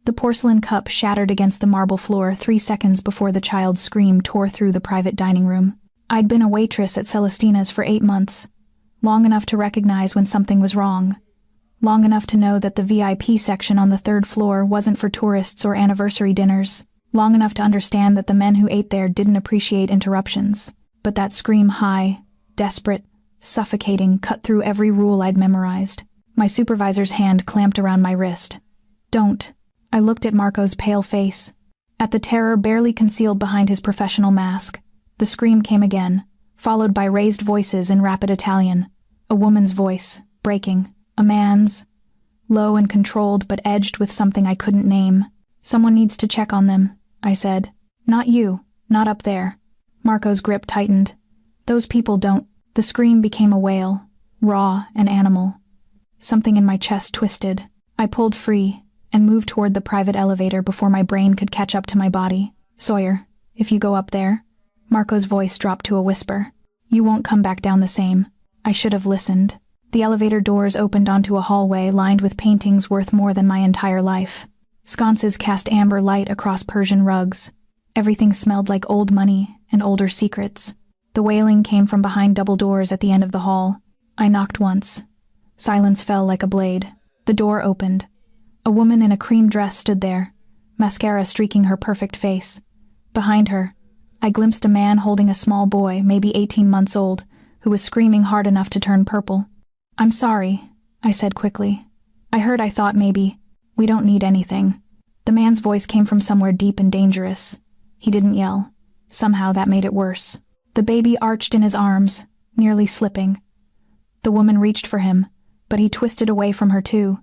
The porcelain cup shattered against the marble floor 3 seconds before the child's scream tore through the private dining room. I'd been a waitress at Celestina's for 8 months, long enough to recognize when something was wrong, long enough to know that the VIP section on the 3rd floor wasn't for tourists or anniversary dinners, long enough to understand that the men who ate there didn't appreciate interruptions. But that scream, high, desperate, suffocating, cut through every rule I'd memorized. My supervisor's hand clamped around my wrist. "Don't." I looked at Marco's pale face, at the terror barely concealed behind his professional mask. The scream came again, followed by raised voices in rapid Italian. A woman's voice, breaking. A man's, low and controlled but edged with something I couldn't name. "Someone needs to check on them," I said. "Not you, not up there." Marco's grip tightened. "Those people don't." The scream became a wail, raw and animal. Something in my chest twisted. I pulled free and moved toward the private elevator before my brain could catch up to my body. "Sawyer, if you go up there," Marco's voice dropped to a whisper, "you won't come back down the same." I should have listened. The elevator doors opened onto a hallway lined with paintings worth more than my entire life. Sconces cast amber light across Persian rugs. Everything smelled like old money and older secrets. The wailing came from behind double doors at the end of the hall. I knocked once. Silence fell like a blade. The door opened. A woman in a cream dress stood there, mascara streaking her perfect face. Behind her, I glimpsed a man holding a small boy, maybe 18 months old, who was screaming hard enough to turn purple. "I'm sorry," I said quickly. I thought maybe, "We don't need anything." The man's voice came from somewhere deep and dangerous. He didn't yell. Somehow that made it worse. The baby arched in his arms, nearly slipping. The woman reached for him, but he twisted away from her too,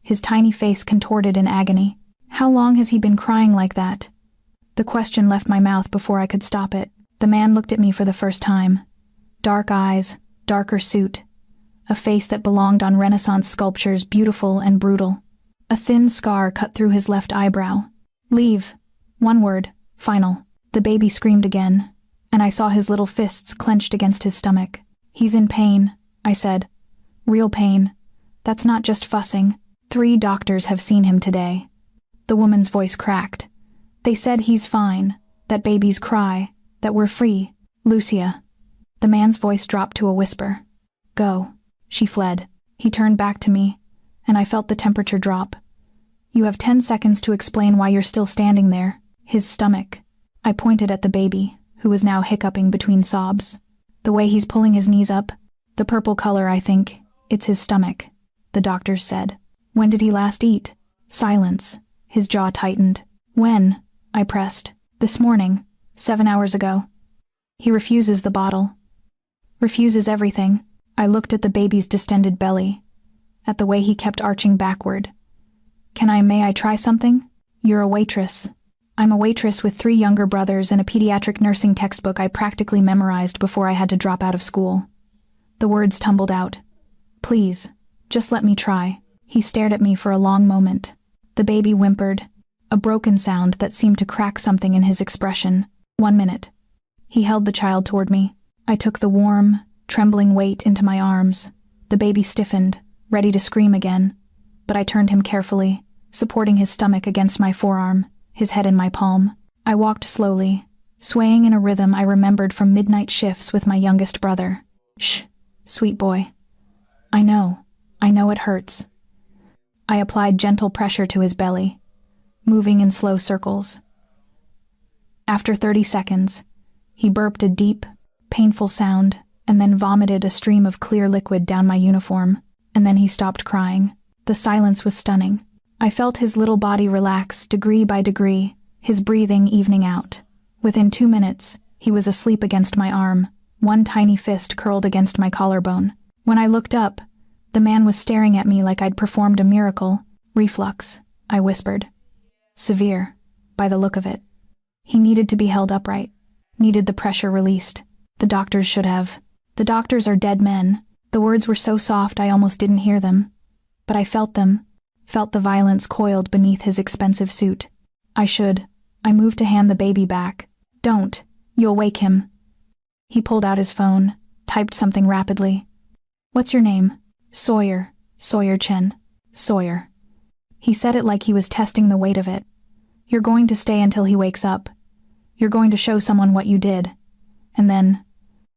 his tiny face contorted in agony. "How long has he been crying like that?" The question left my mouth before I could stop it. The man looked at me for the first time. Dark eyes, darker suit. A face that belonged on Renaissance sculptures, beautiful and brutal. A thin scar cut through his left eyebrow. "Leave." One word, final. The baby screamed again, and I saw his little fists clenched against his stomach. "He's in pain," I said. "Real pain. That's not just fussing. 3 doctors have seen him today." The woman's voice cracked. "They said he's fine, that babies cry, that we're free. Lucia." The man's voice dropped to a whisper. "Go." She fled. He turned back to me, and I felt the temperature drop. "You have 10 seconds to explain why you're still standing there." His stomach. I pointed at the baby, who was now hiccuping between sobs. "The way he's pulling his knees up, the purple color, I think, it's his stomach," the doctors said. "When did he last eat?" Silence. His jaw tightened. "When?" I pressed. "This morning, 7 hours ago." "He refuses the bottle. Refuses everything." I looked at the baby's distended belly, at the way he kept arching backward. May I try something?" "You're a waitress." "I'm a waitress with 3 younger brothers and a pediatric nursing textbook I practically memorized before I had to drop out of school." The words tumbled out. "Please, just let me try." He stared at me for a long moment. The baby whimpered, a broken sound that seemed to crack something in his expression. 1 minute. He held the child toward me. I took the warm, trembling weight into my arms. The baby stiffened, ready to scream again, but I turned him carefully, supporting his stomach against my forearm, his head in my palm. I walked slowly, swaying in a rhythm I remembered from midnight shifts with my youngest brother. "Shh, sweet boy. I know it hurts." I applied gentle pressure to his belly, moving in slow circles. After 30 seconds, he burped a deep, painful sound, and then vomited a stream of clear liquid down my uniform, and then he stopped crying. The silence was stunning. I felt his little body relax degree by degree, his breathing evening out. Within 2 minutes, he was asleep against my arm, one tiny fist curled against my collarbone. When I looked up, the man was staring at me like I'd performed a miracle. "Reflux," I whispered. "Severe, by the look of it." He needed to be held upright, needed the pressure released. The doctors should have. The doctors are dead men. The words were so soft I almost didn't hear them. But I felt them, felt the violence coiled beneath his expensive suit. I moved to hand the baby back. "Don't, you'll wake him." He pulled out his phone, typed something rapidly. "What's your name?" "Sawyer, Sawyer Chen." "Sawyer." He said it like he was testing the weight of it. You're going to stay until he wakes up. You're going to show someone what you did. And then,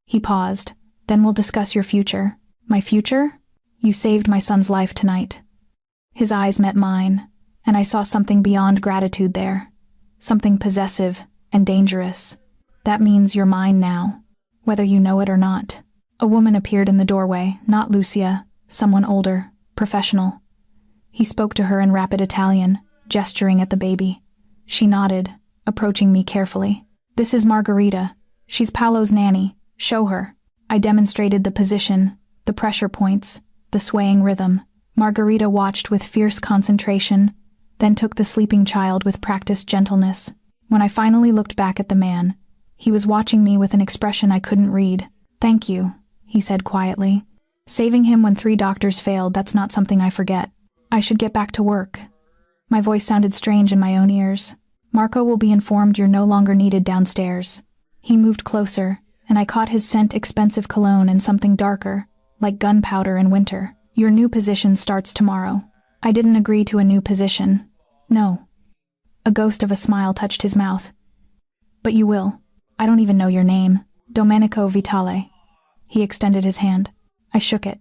he paused. Then we'll discuss your future. My future? You saved my son's life tonight. His eyes met mine, and I saw something beyond gratitude there. Something possessive and dangerous. That means you're mine now, whether you know it or not. A woman appeared in the doorway, not Lucia, someone older, professional. He spoke to her in rapid Italian, gesturing at the baby. She nodded, approaching me carefully. This is Margarita. She's Paolo's nanny. Show her. I demonstrated the position, the pressure points, the swaying rhythm. Margarita watched with fierce concentration, then took the sleeping child with practiced gentleness. When I finally looked back at the man, he was watching me with an expression I couldn't read. Thank you, he said quietly. Saving him when 3 doctors failed, that's not something I forget. I should get back to work. My voice sounded strange in my own ears. Marco will be informed you're no longer needed downstairs. He moved closer, and I caught his scent expensive cologne and something darker, like gunpowder in winter. Your new position starts tomorrow. I didn't agree to a new position. No. A ghost of a smile touched his mouth. But you will. I don't even know your name. Domenico Vitale. He extended his hand. I shook it.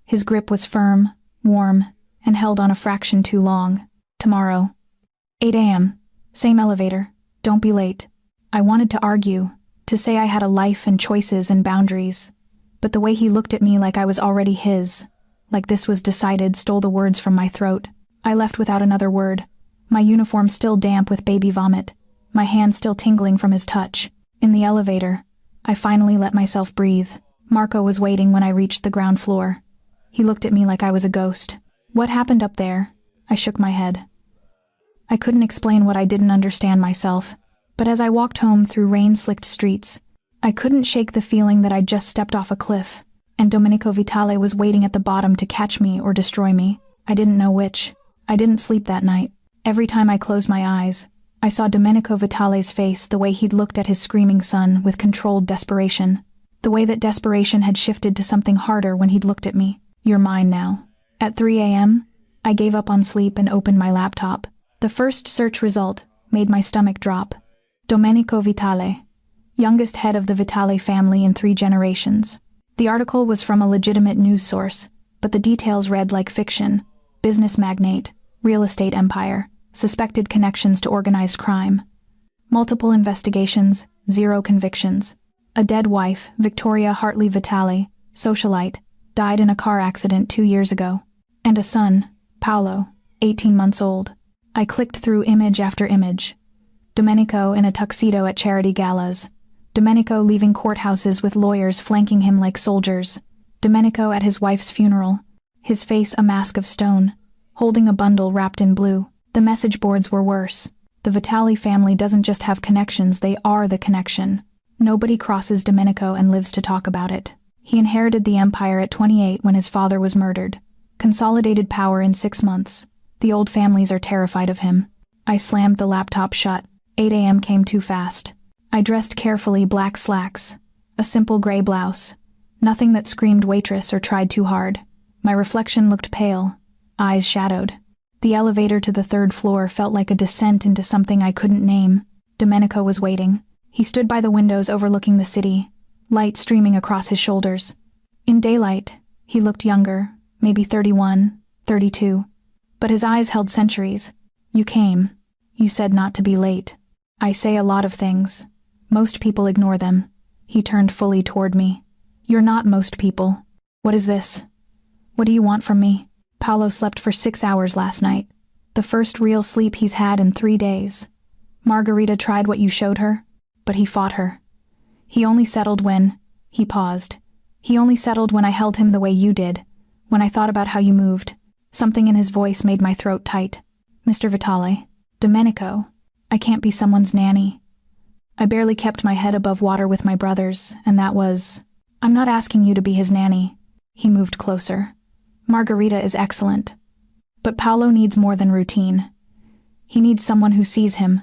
His grip was firm, warm, and held on a fraction too long. Tomorrow. 8 a.m. Same elevator. Don't be late. I wanted to argue, to say I had a life and choices and boundaries. But the way he looked at me like I was already his, like this was decided, stole the words from my throat. I left without another word, my uniform still damp with baby vomit, my hand still tingling from his touch. In the elevator, I finally let myself breathe. Marco was waiting when I reached the ground floor. He looked at me like I was a ghost. What happened up there? I shook my head. I couldn't explain what I didn't understand myself, but as I walked home through rain-slicked streets, I couldn't shake the feeling that I'd just stepped off a cliff, and Domenico Vitale was waiting at the bottom to catch me or destroy me. I didn't know which. I didn't sleep that night. Every time I closed my eyes, I saw Domenico Vitale's face, the way he'd looked at his screaming son with controlled desperation. The way that desperation had shifted to something harder when he'd looked at me. You're mine now. At 3 a.m., I gave up on sleep and opened my laptop. The first search result made my stomach drop. Domenico Vitale, youngest head of the Vitale family in 3 generations. The article was from a legitimate news source, but the details read like fiction. Business magnate, real estate empire, suspected connections to organized crime. Multiple investigations, 0 convictions. A dead wife, Victoria Hartley Vitale, socialite, died in a car accident 2 years ago. And a son, Paolo, 18 months old. I clicked through image after image. Domenico in a tuxedo at charity galas. Domenico leaving courthouses with lawyers flanking him like soldiers. Domenico at his wife's funeral, his face a mask of stone, holding a bundle wrapped in blue. The message boards were worse. The Vitale family doesn't just have connections, they are the connection. Nobody crosses Domenico and lives to talk about it. He inherited the empire at 28 when his father was murdered. Consolidated power in 6 months. The old families are terrified of him. I slammed the laptop shut. 8 a.m. came too fast. I dressed carefully, black slacks, a simple gray blouse. Nothing that screamed waitress or tried too hard. My reflection looked pale, eyes shadowed. The elevator to the 3rd floor felt like a descent into something I couldn't name. Domenico was waiting. He stood by the windows overlooking the city, light streaming across his shoulders. In daylight, he looked younger, maybe 31, 32. But his eyes held centuries. You came. You said not to be late. I say a lot of things. Most people ignore them. He turned fully toward me. You're not most people. What is this? What do you want from me? Paolo slept for 6 hours last night. The first real sleep he's had in 3 days. Margarita tried what you showed her, but he fought her. He only settled when... He paused. He only settled when I held him the way you did, when I thought about how you moved. Something in his voice made my throat tight. Mr. Vitale. Domenico. I can't be someone's nanny. I barely kept my head above water with my brothers, and that was... I'm not asking you to be his nanny. He moved closer. Margarita is excellent. But Paolo needs more than routine. He needs someone who sees him,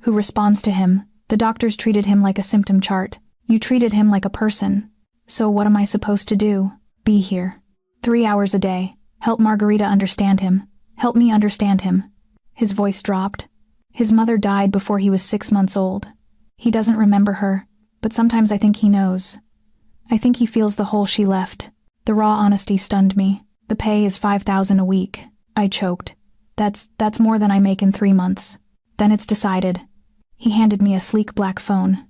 who responds to him. The doctors treated him like a symptom chart. You treated him like a person. So what am I supposed to do? Be here. 3 hours a day. Help Margarita understand him. Help me understand him." His voice dropped. His mother died before he was 6 months old. He doesn't remember her, but sometimes I think he knows. I think he feels the hole she left. The raw honesty stunned me. "The pay is $5,000 a week." I choked. That's more than I make in 3 months." "Then it's decided." He handed me a sleek black phone.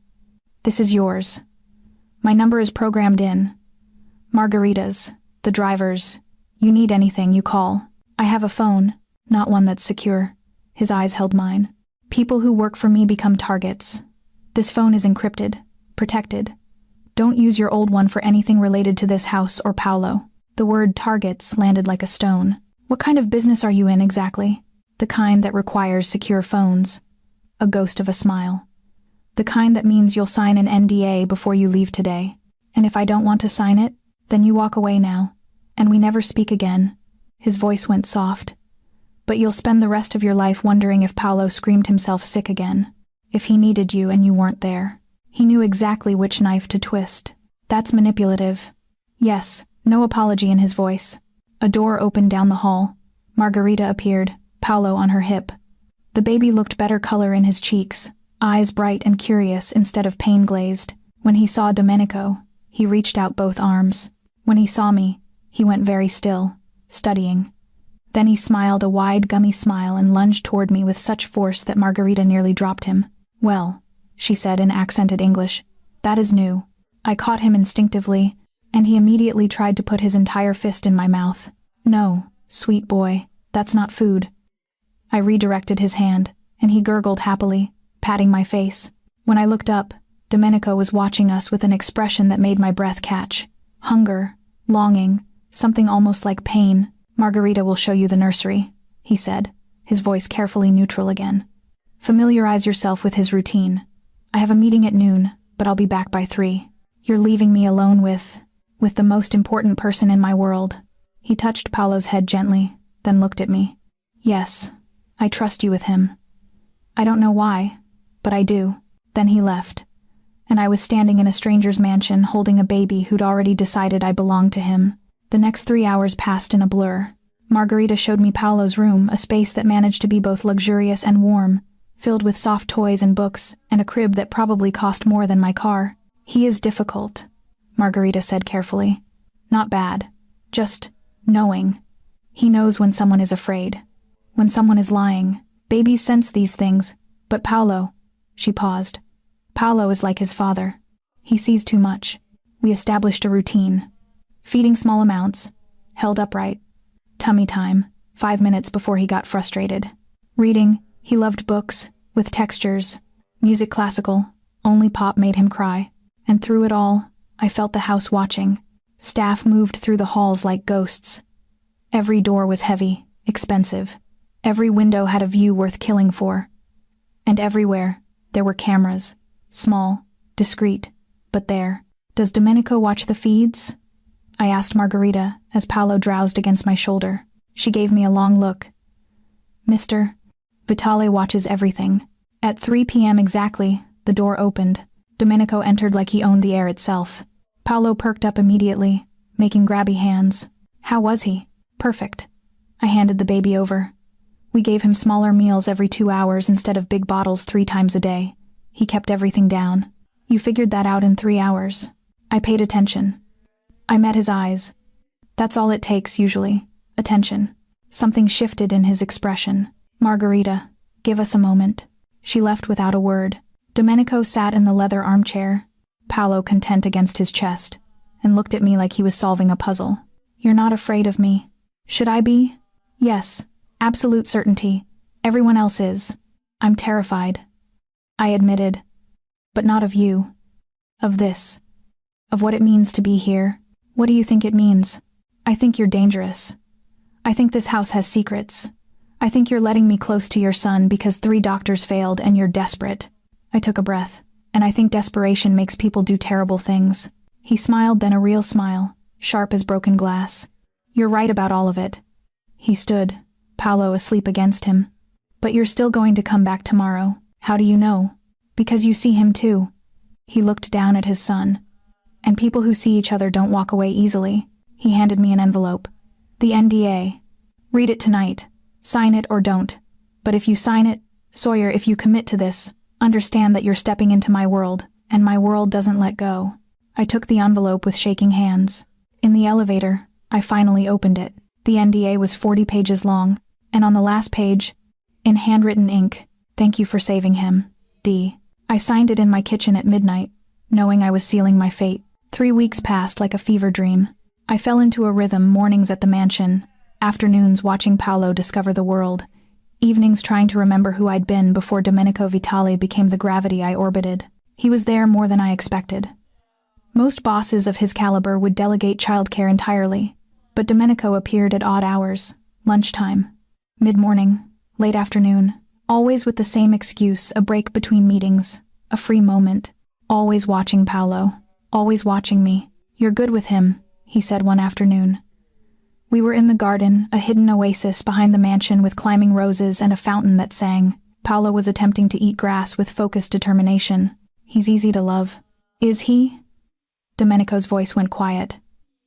"This is yours. My number is programmed in. Margarita's, the driver's. You need anything, you call. I have a phone, not one that's secure." His eyes held mine. "People who work for me become targets. This phone is encrypted, protected. Don't use your old one for anything related to this house or Paolo." The word targets landed like a stone. "What kind of business are you in exactly?" "The kind that requires secure phones." A ghost of a smile. "The kind that means you'll sign an NDA before you leave today. And if I don't want to sign it, then you walk away now, and we never speak again." His voice went soft. "But you'll spend the rest of your life wondering if Paolo screamed himself sick again. If he needed you and you weren't there." He knew exactly which knife to twist. "That's manipulative." Yes, no apology in his voice. A door opened down the hall. Margarita appeared, Paolo on her hip. The baby looked better color in his cheeks, eyes bright and curious instead of pain-glazed. When he saw Domenico, he reached out both arms. When he saw me, he went very still, studying. Then he smiled a wide, gummy smile and lunged toward me with such force that Margarita nearly dropped him. "Well," she said in accented English, "that is new." I caught him instinctively, and he immediately tried to put his entire fist in my mouth. "No, sweet boy, that's not food." I redirected his hand, and he gurgled happily, patting my face. When I looked up, Domenico was watching us with an expression that made my breath catch. Hunger, longing, something almost like pain. "Margarita will show you the nursery," he said, his voice carefully neutral again. "Familiarize yourself with his routine. I have a meeting at noon, but I'll be back by 3. You're leaving me alone with the most important person in my world." He touched Paolo's head gently, then looked at me. "Yes, I trust you with him. I don't know why, but I do." Then he left, and I was standing in a stranger's mansion holding a baby who'd already decided I belonged to him. The next 3 hours passed in a blur. Margarita showed me Paolo's room, a space that managed to be both luxurious and warm, filled with soft toys and books, and a crib that probably cost more than my car. "He is difficult," Margarita said carefully. "Not bad, just knowing. He knows when someone is afraid, when someone is lying. Babies sense these things, but Paolo," she paused. "Paolo is like his father. He sees too much." We established a routine. Feeding small amounts, held upright. Tummy time, 5 minutes before he got frustrated. Reading, he loved books, with textures. Music classical, only pop made him cry. And through it all, I felt the house watching. Staff moved through the halls like ghosts. Every door was heavy, expensive. Every window had a view worth killing for. And everywhere, there were cameras. Small, discreet, but there. "Does Domenico watch the feeds?" I asked Margarita as Paolo drowsed against my shoulder. She gave me a long look. "Mr. Vitale watches everything." At 3 p.m. exactly, the door opened. Domenico entered like he owned the air itself. Paolo perked up immediately, making grabby hands. "How was he?" "Perfect." I handed the baby over. We gave him smaller meals every 2 hours instead of big bottles 3 times a day. He kept everything down. "You figured that out in 3 hours." I paid attention. I met his eyes. That's all it takes, usually. Attention. Something shifted in his expression. "Margarita, give us a moment." She left without a word. Domenico sat in the leather armchair, Paolo content against his chest, and looked at me like he was solving a puzzle. "You're not afraid of me." "Should I be?" "Yes, absolute certainty. Everyone else is. I'm terrified." I admitted. "But not of you. Of this. Of what it means to be here." "What do you think it means?" "I think you're dangerous. I think this house has secrets. I think you're letting me close to your son because 3 doctors failed and you're desperate." I took a breath, and I think desperation makes people do terrible things. He smiled, then a real smile, sharp as broken glass. "You're right about all of it." He stood, Paolo asleep against him. "But you're still going to come back tomorrow. How do you know?" "Because you see him too." He looked down at his son. "And people who see each other don't walk away easily." He handed me an envelope. "The NDA. Read it tonight. Sign it or don't. But if you sign it, Sawyer, if you commit to this, understand that you're stepping into my world, and my world doesn't let go. I took the envelope with shaking hands. In the elevator, I finally opened it. The NDA was 40 pages long, and on the last page, in handwritten ink, "Thank you for saving him, D." I signed it in my kitchen at midnight, knowing I was sealing my fate. 3 weeks passed like a fever dream. I fell into a rhythm, mornings at the mansion, afternoons watching Paolo discover the world, evenings trying to remember who I'd been before Domenico Vitale became the gravity I orbited. He was there more than I expected. Most bosses of his caliber would delegate childcare entirely, but Domenico appeared at odd hours, lunchtime, mid-morning, late afternoon, always with the same excuse, a break between meetings, a free moment, always watching Paolo, always watching me. "You're good with him," he said one afternoon. We were in the garden, a hidden oasis behind the mansion with climbing roses and a fountain that sang. Paolo was attempting to eat grass with focused determination. "He's easy to love." "Is he?" Domenico's voice went quiet.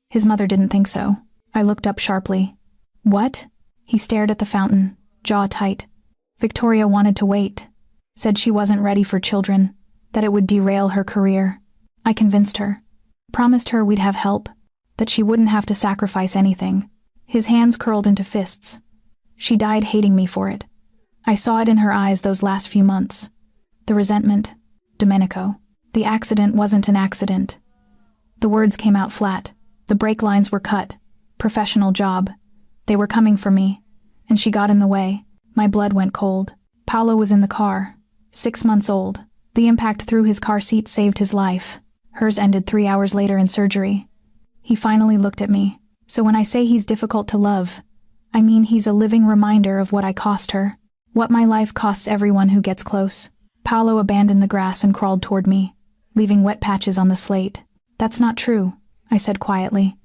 His mother didn't think so. I looked up sharply. "What?" He stared at the fountain, jaw tight. "Victoria wanted to wait. Said she wasn't ready for children, that it would derail her career. I convinced her. Promised her we'd have help, that she wouldn't have to sacrifice anything." His hands curled into fists. "She died hating me for it. I saw it in her eyes those last few months. The resentment. Domenico. The accident wasn't an accident." The words came out flat. The brake lines were cut. Professional job. They were coming for me, and she got in the way. My blood went cold. Paolo was in the car, 6 months old. The impact through his car seat saved his life. Hers ended 3 hours later in surgery. He finally looked at me. "So when I say he's difficult to love, I mean he's a living reminder of what I cost her, what my life costs everyone who gets close." Paolo abandoned the grass and crawled toward me, leaving wet patches on the slate. "That's not true," I said quietly.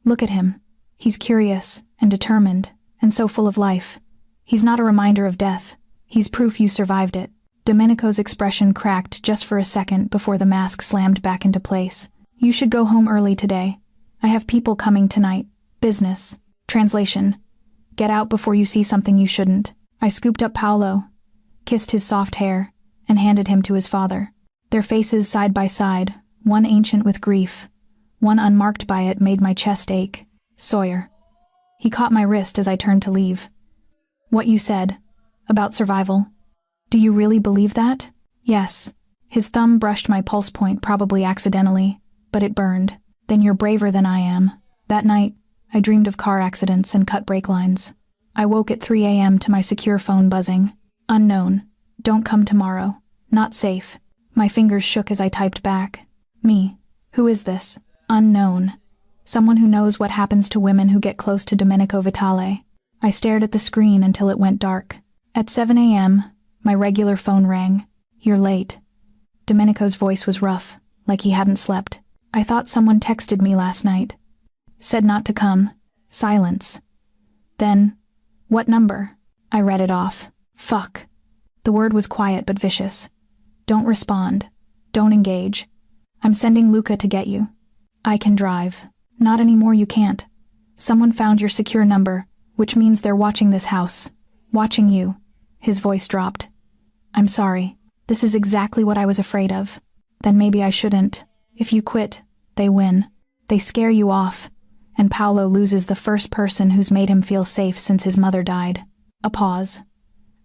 "Look at him. He's curious and determined, and so full of life. He's not a reminder of death. He's proof you survived it." Domenico's expression cracked just for a second before the mask slammed back into place. "You should go home early today. I have people coming tonight. Business. Translation. Get out before you see something you shouldn't." I scooped up Paolo, kissed his soft hair, and handed him to his father. Their faces side by side, one ancient with grief, one unmarked by it, made my chest ache. "Sawyer." He caught my wrist as I turned to leave. "What you said, about survival. Do you really believe that?" "Yes." His thumb brushed my pulse point, probably accidentally, but it burned. "Then you're braver than I am." That night, I dreamed of car accidents and cut brake lines. I woke at 3 a.m. to my secure phone buzzing. "Unknown. Don't come tomorrow. Not safe." My fingers shook as I typed back. "Me. Who is this?" "Unknown. Someone who knows what happens to women who get close to Domenico Vitale." I stared at the screen until it went dark. At 7 a.m., my regular phone rang. "You're late." Domenico's voice was rough, like he hadn't slept. "I thought someone texted me last night. Said not to come." Silence. Then, "What number?" I read it off. "Fuck." The word was quiet but vicious. "Don't respond. Don't engage. I'm sending Luca to get you." "I can drive." "Not anymore, you can't. Someone found your secure number, which means they're watching this house. Watching you." His voice dropped. "I'm sorry. This is exactly what I was afraid of." "Then maybe I shouldn't. If you quit, they win. They scare you off, and Paolo loses the first person who's made him feel safe since his mother died." A pause.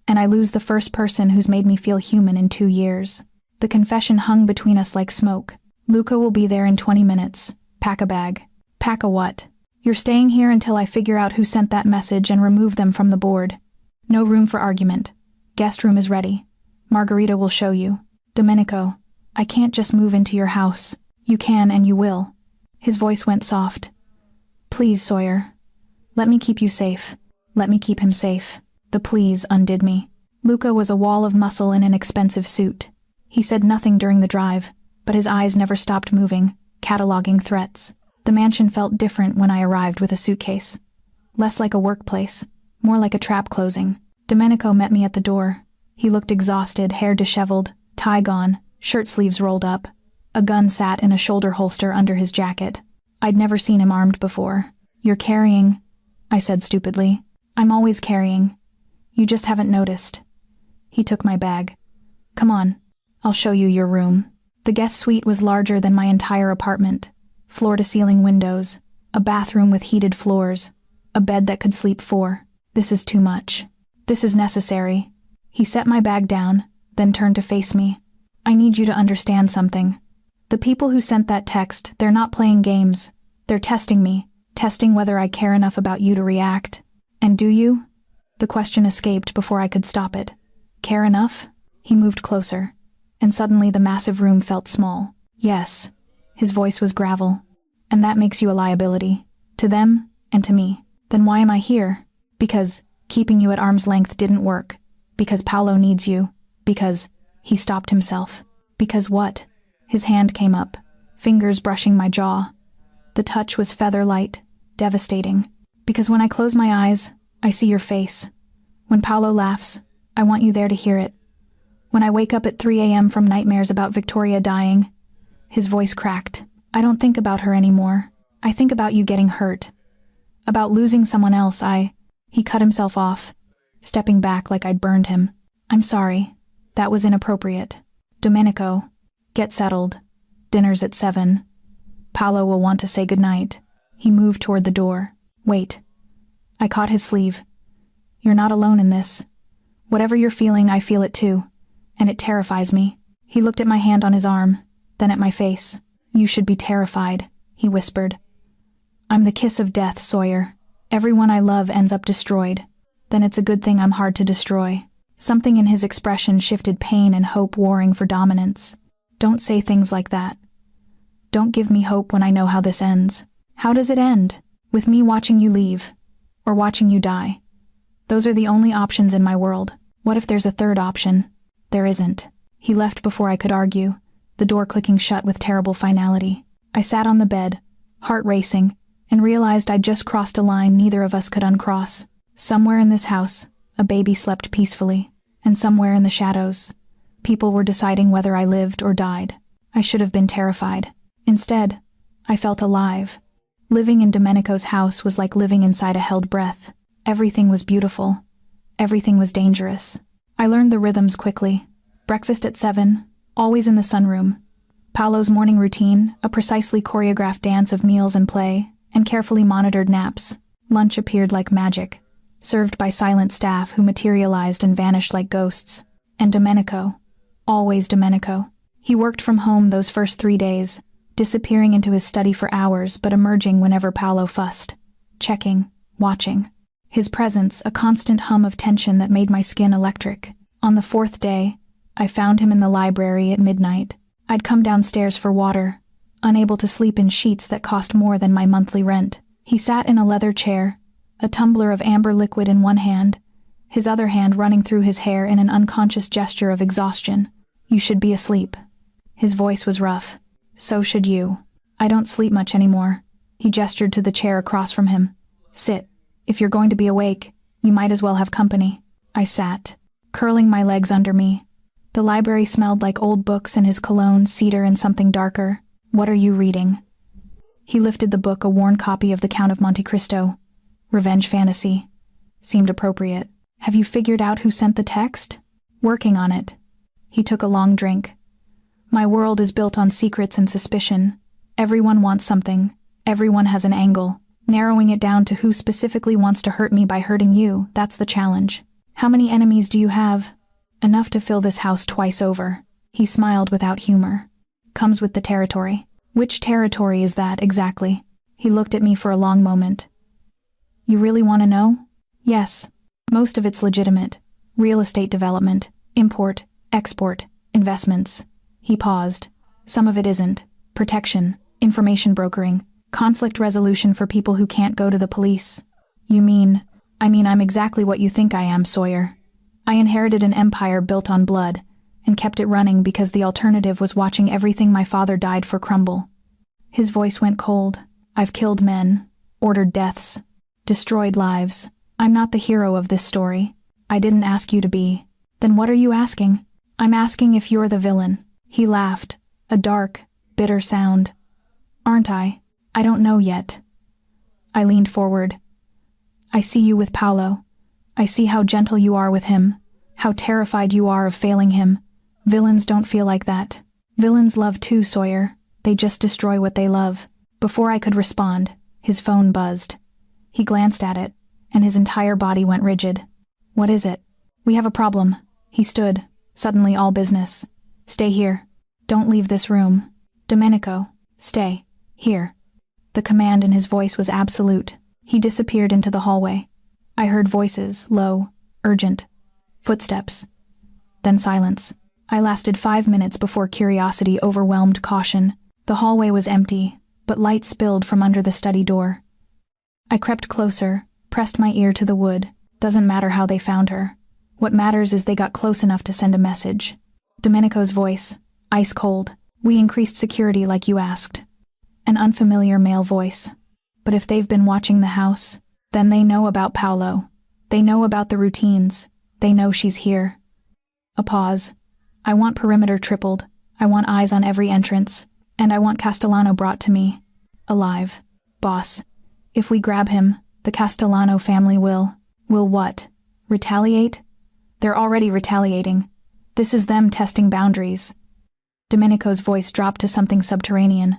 "And I lose the first person who's made me feel human in 2 years." The confession hung between us like smoke. "Luca will be there in 20 minutes. Pack a bag." "Pack a what?" "You're staying here until I figure out who sent that message and remove them from the board. No room for argument. Guest room is ready. Margarita will show you." "Domenico, I can't just move into your house." "You can and you will." His voice went soft. "Please, Sawyer. Let me keep you safe. Let me keep him safe." The please undid me. Luca was a wall of muscle in an expensive suit. He said nothing during the drive, but his eyes never stopped moving, cataloging threats. The mansion felt different when I arrived with a suitcase. Less like a workplace, more like a trap closing. Domenico met me at the door. He looked exhausted, hair disheveled, tie gone, shirt sleeves rolled up. A gun sat in a shoulder holster under his jacket. I'd never seen him armed before. "You're carrying," I said stupidly. I'm always carrying. You just haven't noticed. He took my bag. Come on, I'll show you your room. The guest suite was larger than my entire apartment. Floor-to-ceiling windows, a bathroom with heated floors, a bed that could sleep 4. This is too much. This is necessary. He set my bag down, then turned to face me. I need you to understand something. The people who sent that text, they're not playing games. They're testing me, testing whether I care enough about you to react. And do you? The question escaped before I could stop it. Care enough? He moved closer, and suddenly the massive room felt small. Yes. His voice was gravel. And that makes you a liability. To them, and to me. Then why am I here? Because keeping you at arm's length didn't work. Because Paolo needs you. Because... He stopped himself. Because what? His hand came up, fingers brushing my jaw. The touch was feather-light, devastating. Because when I close my eyes, I see your face. When Paolo laughs, I want you there to hear it. When I wake up at 3 a.m. from nightmares about Victoria dying, his voice cracked. I don't think about her anymore. I think about you getting hurt. About losing someone else. He cut himself off, stepping back like I'd burned him. I'm sorry. That was inappropriate. Domenico, get settled. Dinner's at 7. Paolo will want to say goodnight. He moved toward the door. Wait. I caught his sleeve. You're not alone in this. Whatever you're feeling, I feel it too. And it terrifies me. He looked at my hand on his arm, then at my face. You should be terrified, he whispered. I'm the kiss of death, Sawyer. Everyone I love ends up destroyed. Then it's a good thing I'm hard to destroy. Something in his expression shifted pain and hope warring for dominance. Don't say things like that. Don't give me hope when I know how this ends. How does it end? With me watching you leave? Or watching you die? Those are the only options in my world. What if there's a third option? There isn't. He left before I could argue, the door clicking shut with terrible finality. I sat on the bed, heart racing, and realized I'd just crossed a line neither of us could uncross. Somewhere in this house, a baby slept peacefully, and somewhere in the shadows, people were deciding whether I lived or died. I should have been terrified. Instead, I felt alive. Living in Domenico's house was like living inside a held breath. Everything was beautiful. Everything was dangerous. I learned the rhythms quickly. Breakfast at 7, always in the sunroom. Paolo's morning routine, a precisely choreographed dance of meals and play, and carefully monitored naps. Lunch appeared like magic, served by silent staff who materialized and vanished like ghosts. And Domenico. Always Domenico. He worked from home those first 3 days, disappearing into his study for hours but emerging whenever Paolo fussed. Checking, watching. His presence, a constant hum of tension that made my skin electric. On the 4th day, I found him in the library at midnight. I'd come downstairs for water, unable to sleep in sheets that cost more than my monthly rent. He sat in a leather chair, a tumbler of amber liquid in one hand, his other hand running through his hair in an unconscious gesture of exhaustion. You should be asleep. His voice was rough. So should you. I don't sleep much anymore. He gestured to the chair across from him. Sit. If you're going to be awake, you might as well have company. I sat, curling my legs under me. The library smelled like old books and his cologne, cedar, and something darker. What are you reading? He lifted the book, a worn copy of The Count of Monte Cristo. Revenge fantasy. Seemed appropriate. Have you figured out who sent the text? Working on it. He took a long drink. My world is built on secrets and suspicion. Everyone wants something. Everyone has an angle. Narrowing it down to who specifically wants to hurt me by hurting you, that's the challenge. How many enemies do you have? Enough to fill this house twice over. He smiled without humor. Comes with the territory. Which territory is that, exactly? He looked at me for a long moment. You really want to know? Yes. Most of it's legitimate. Real estate development, import, export, investments. He paused. Some of it isn't. Protection, information brokering, conflict resolution for people who can't go to the police. You mean, I'm exactly what you think I am, Sawyer. I inherited an empire built on blood, and kept it running because the alternative was watching everything my father died for crumble. His voice went cold. I've killed men, ordered deaths, destroyed lives. I'm not the hero of this story. I didn't ask you to be. Then what are you asking? I'm asking if you're the villain. He laughed, a dark, bitter sound. Aren't I? I don't know yet. I leaned forward. I see you with Paolo. I see how gentle you are with him, how terrified you are of failing him. Villains don't feel like that. Villains love too, Sawyer. They just destroy what they love. Before I could respond, his phone buzzed. He glanced at it, and his entire body went rigid. What is it? We have a problem. He stood, suddenly all business. Stay here. Don't leave this room. Domenico, stay. Here. The command in his voice was absolute. He disappeared into the hallway. I heard voices, low, urgent. Footsteps. Then silence. I lasted 5 minutes before curiosity overwhelmed caution. The hallway was empty, but light spilled from under the study door. I crept closer, pressed my ear to the wood. Doesn't matter how they found her. What matters is they got close enough to send a message. Domenico's voice, ice cold. We increased security like you asked. An unfamiliar male voice. But if they've been watching the house, then they know about Paolo. They know about the routines. They know she's here. A pause. I want perimeter tripled. I want eyes on every entrance. And I want Castellano brought to me. Alive. Boss. If we grab him, the Castellano family will what? Retaliate? They're already retaliating. This is them testing boundaries. Domenico's voice dropped to something subterranean.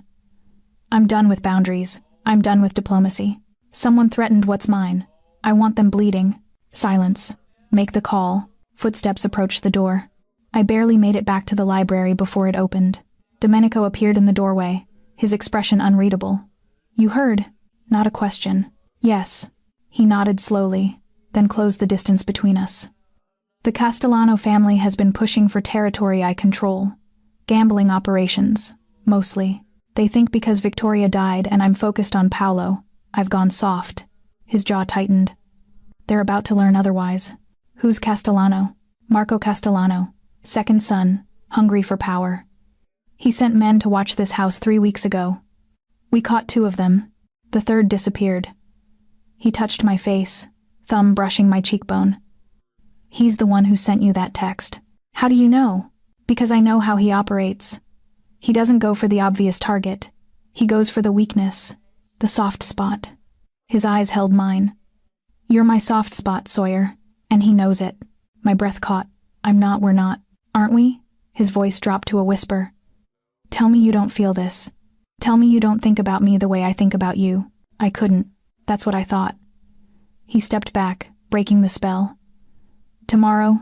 I'm done with boundaries. I'm done with diplomacy. Someone threatened what's mine. I want them bleeding. Silence. Make the call. Footsteps approached the door. I barely made it back to the library before it opened. Domenico appeared in the doorway, his expression unreadable. You heard? Not a question. Yes. He nodded slowly, then closed the distance between us. The Castellano family has been pushing for territory I control. Gambling operations, mostly. They think because Victoria died and I'm focused on Paolo, I've gone soft. His jaw tightened. They're about to learn otherwise. Who's Castellano? Marco Castellano, second son, hungry for power. He sent men to watch this house 3 weeks ago. We caught 2 of them. The third disappeared. He touched my face, thumb brushing my cheekbone. He's the one who sent you that text. How do you know? Because I know how he operates. He doesn't go for the obvious target. He goes for the weakness, the soft spot. His eyes held mine. You're my soft spot, Sawyer, and he knows it. My breath caught. We're not. Aren't we? His voice dropped to a whisper. Tell me you don't feel this. Tell me you don't think about me the way I think about you. I couldn't. That's what I thought. He stepped back, breaking the spell. Tomorrow,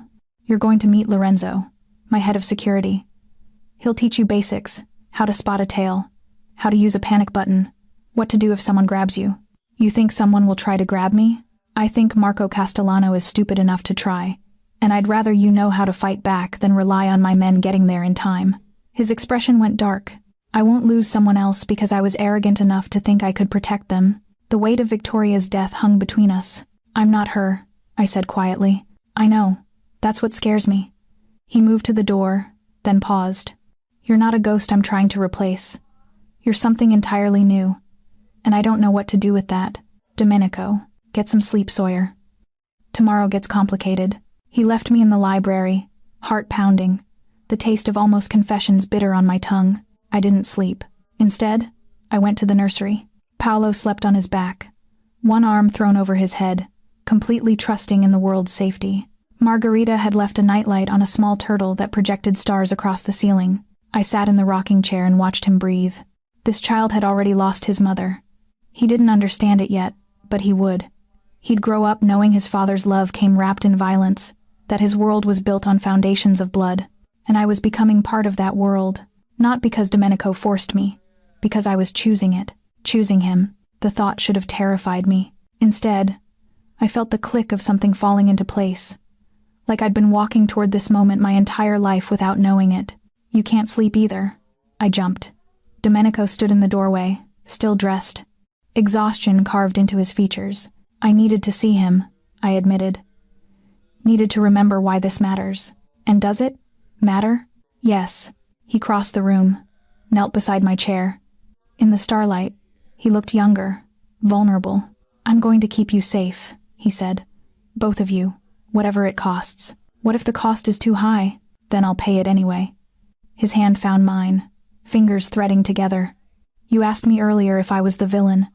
you're going to meet Lorenzo, my head of security. He'll teach you basics, how to spot a tail, how to use a panic button, what to do if someone grabs you. You think someone will try to grab me? I think Marco Castellano is stupid enough to try, and I'd rather you know how to fight back than rely on my men getting there in time. His expression went dark. I won't lose someone else because I was arrogant enough to think I could protect them. The weight of Victoria's death hung between us. I'm not her, I said quietly. I know. That's what scares me. He moved to the door, then paused. You're not a ghost I'm trying to replace. You're something entirely new. And I don't know what to do with that. Domenico, get some sleep, Sawyer. Tomorrow gets complicated. He left me in the library, heart pounding, the taste of almost confessions bitter on my tongue. I didn't sleep. Instead, I went to the nursery. Paolo slept on his back, one arm thrown over his head, completely trusting in the world's safety. Margarita had left a nightlight on a small turtle that projected stars across the ceiling. I sat in the rocking chair and watched him breathe. This child had already lost his mother. He didn't understand it yet, but he would. He'd grow up knowing his father's love came wrapped in violence, that his world was built on foundations of blood, and I was becoming part of that world, not because Domenico forced me, because I was choosing it, choosing him. The thought should have terrified me. Instead, I felt the click of something falling into place, like I'd been walking toward this moment my entire life without knowing it. You can't sleep either. I jumped. Domenico stood in the doorway, still dressed. Exhaustion carved into his features. I needed to see him, I admitted. Needed to remember why this matters. And does it matter? Yes. He crossed the room, knelt beside my chair. In the starlight, he looked younger, vulnerable. I'm going to keep you safe, he said. Both of you, whatever it costs. What if the cost is too high? Then I'll pay it anyway. His hand found mine, fingers threading together. You asked me earlier if I was the villain.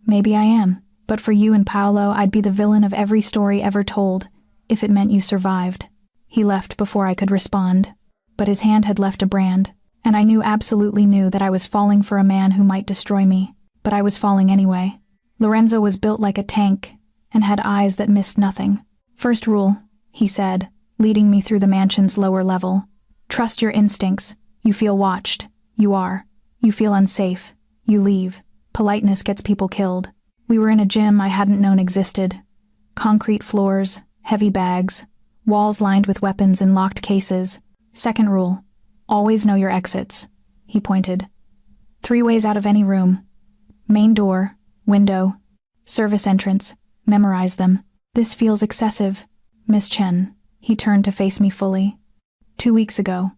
Maybe I am, But for you and Paolo, I'd be the villain of every story ever told, if it meant you survived." He left before I could respond, but his hand had left a brand, and I absolutely knew that I was falling for a man who might destroy me, but I was falling anyway. Lorenzo was built like a tank, and had eyes that missed nothing. "First rule," he said, leading me through the mansion's lower level. "Trust your instincts. You feel watched. You are. You feel unsafe. You leave. Politeness gets people killed." We were in a gym I hadn't known existed. Concrete floors, heavy bags, walls lined with weapons in locked cases. "Second rule, always know your exits," he pointed. 3 ways out of any room. Main door, window, service entrance. Memorize them. "This feels excessive, Miss Chen." He turned to face me fully. 2 weeks ago,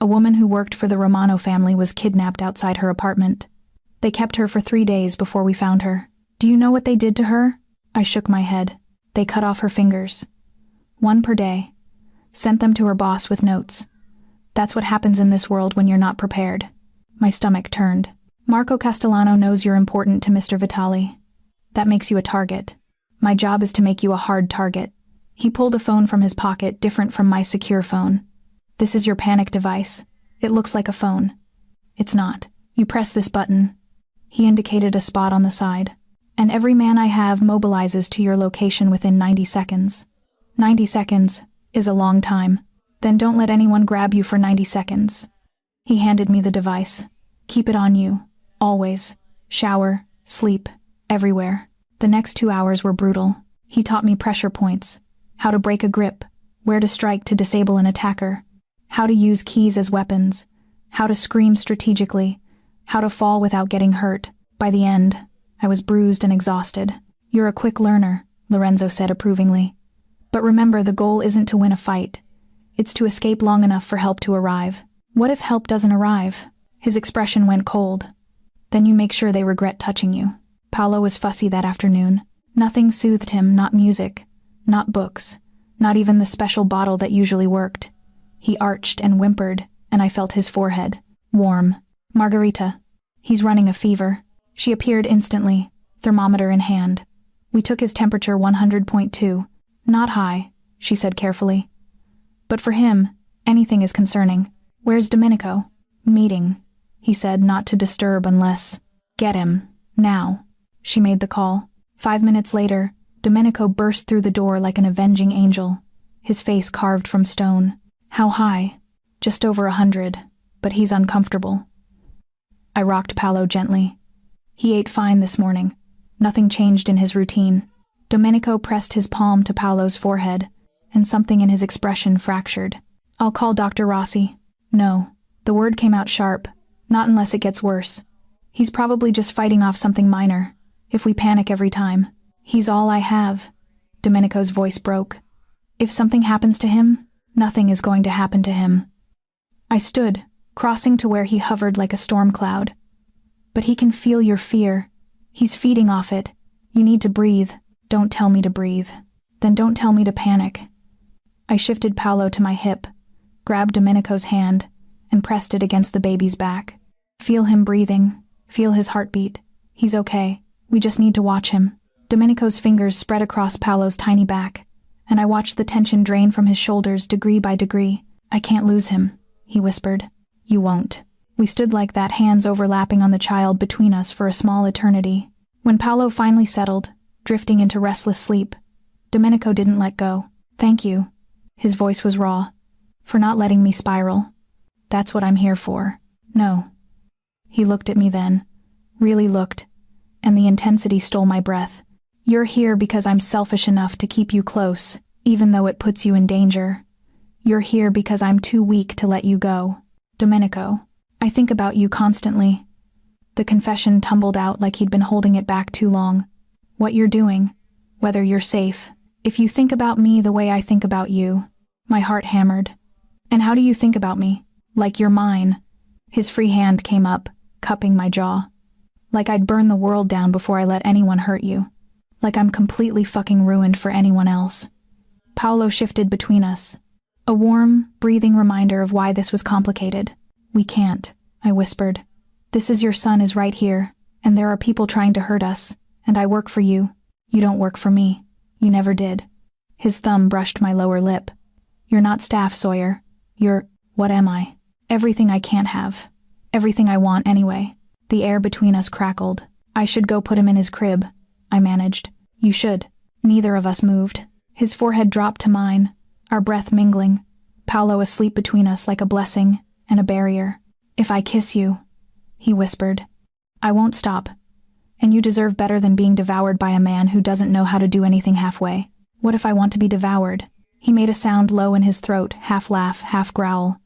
a woman who worked for the Romano family was kidnapped outside her apartment. They kept her for 3 days before we found her. "Do you know what they did to her?" I shook my head. "They cut off her fingers. 1 per day. Sent them to her boss with notes. That's what happens in this world when you're not prepared." My stomach turned. "Marco Castellano knows you're important to Mr. Vitali. That makes you a target. My job is to make you a hard target." He pulled a phone from his pocket, different from my secure phone. "This is your panic device. It looks like a phone. It's not. You press this button." He indicated a spot on the side. "And every man I have mobilizes to your location within 90 seconds. 90 seconds is a long time. Then don't let anyone grab you for 90 seconds. He handed me the device. "Keep it on you. Always. Shower, sleep, everywhere." The next 2 hours were brutal. He taught me pressure points, how to break a grip, where to strike to disable an attacker, how to use keys as weapons, how to scream strategically, how to fall without getting hurt. By the end, I was bruised and exhausted. "You're a quick learner," Lorenzo said approvingly. "But remember, the goal isn't to win a fight. It's to escape long enough for help to arrive." "What if help doesn't arrive?" His expression went cold. "Then you make sure they regret touching you." Paolo was fussy that afternoon. Nothing soothed him, not music, not books, not even the special bottle that usually worked. He arched and whimpered, and I felt his forehead. Warm. "Margarita. He's running a fever." She appeared instantly, thermometer in hand. We took his temperature 100.2. "Not high," she said carefully. "But for him, anything is concerning." "Where's Domenico?" "Meeting," he said, not to disturb unless... "Get him. Now." She made the call. 5 minutes later, Domenico burst through the door like an avenging angel, his face carved from stone. "How high?" "Just over 100, but he's uncomfortable." I rocked Paolo gently. "He ate fine this morning. Nothing changed in his routine." Domenico pressed his palm to Paolo's forehead, and something in his expression fractured. "I'll call Dr. Rossi." "No." The word came out sharp. "Not unless it gets worse. He's probably just fighting off something minor. If we panic every time. He's all I have." Domenico's voice broke. "If something happens to him, nothing is going to happen to him." I stood, crossing to where he hovered like a storm cloud. "But he can feel your fear. He's feeding off it. You need to breathe." "Don't tell me to breathe." "Then don't tell me to panic." I shifted Paolo to my hip, grabbed Domenico's hand, and pressed it against the baby's back. "Feel him breathing. Feel his heartbeat. He's okay. We just need to watch him." Domenico's fingers spread across Paolo's tiny back, and I watched the tension drain from his shoulders degree by degree. "I can't lose him," he whispered. "You won't." We stood like that, hands overlapping on the child between us for a small eternity. When Paolo finally settled, drifting into restless sleep, Domenico didn't let go. "Thank you," his voice was raw, "for not letting me spiral. That's what I'm here for." "No." He looked at me then, really looked, and the intensity stole my breath. "You're here because I'm selfish enough to keep you close, even though it puts you in danger. You're here because I'm too weak to let you go. Domenico, I think about you constantly." The confession tumbled out like he'd been holding it back too long. "What you're doing, whether you're safe. If you think about me the way I think about you." My heart hammered. "And how do you think about me? Like you're mine." His free hand came up, cupping my jaw. "Like I'd burn the world down before I let anyone hurt you. Like I'm completely fucking ruined for anyone else." Paolo shifted between us, a warm, breathing reminder of why this was complicated. "We can't," I whispered. "This is your son is right here, and there are people trying to hurt us, and I work for you. You don't work for me. You never did. His thumb brushed my lower lip. You're not staff, Sawyer. What am I? Everything I can't have. Everything I want anyway. The air between us crackled. I should go put him in his crib, I managed. You should. Neither of us moved. His forehead dropped to mine, our breath mingling. Paolo asleep between us like a blessing and a barrier. If I kiss you, he whispered, I won't stop. And you deserve better than being devoured by a man who doesn't know how to do anything halfway. What if I want to be devoured? He made a sound low in his throat, half laugh, half growl.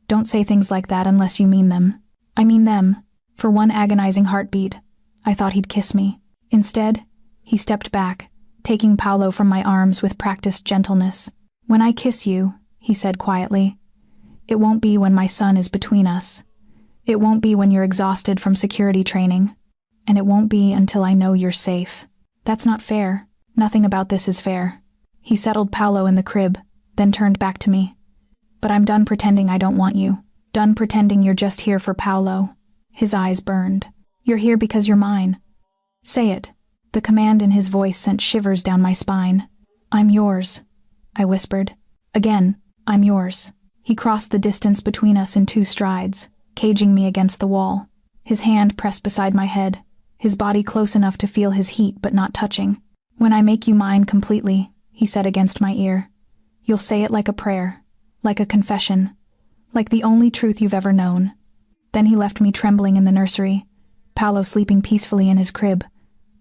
Don't say things like that unless you mean them. I mean them. For one agonizing heartbeat, I thought he'd kiss me. Instead, he stepped back, taking Paolo from my arms with practiced gentleness. When I kiss you, he said quietly, it won't be when my son is between us. It won't be when you're exhausted from security training. And it won't be until I know you're safe. That's not fair. Nothing about this is fair. He settled Paolo in the crib, then turned back to me. But I'm done pretending I don't want you. Done pretending you're just here for Paolo. His eyes burned. You're here because you're mine. Say it. The command in his voice sent shivers down my spine. I'm yours, I whispered. Again, I'm yours. He crossed the distance between us in 2 strides, caging me against the wall. His hand pressed beside my head, his body close enough to feel his heat but not touching. When I make you mine completely, he said against my ear, you'll say it like a prayer, like a confession, like the only truth you've ever known. Then he left me trembling in the nursery, Paolo sleeping peacefully in his crib,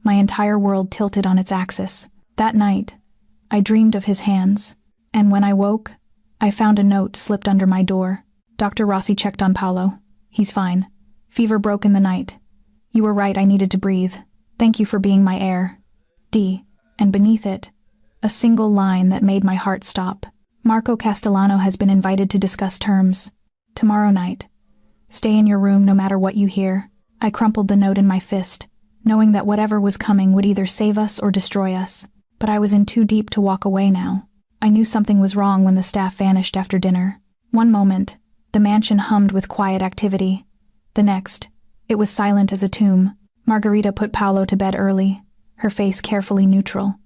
my entire world tilted on its axis. That night, I dreamed of his hands, and when I woke, I found a note slipped under my door. Dr. Rossi checked on Paolo. He's fine. Fever broke in the night. You were right, I needed to breathe. Thank you for being my heir. D. And beneath it, a single line that made my heart stop. Marco Castellano has been invited to discuss terms. Tomorrow night. Stay in your room no matter what you hear. I crumpled the note in my fist, knowing that whatever was coming would either save us or destroy us. But I was in too deep to walk away now. I knew something was wrong when the staff vanished after dinner. One moment, the mansion hummed with quiet activity. The next, it was silent as a tomb. Margarita put Paolo to bed early, her face carefully neutral.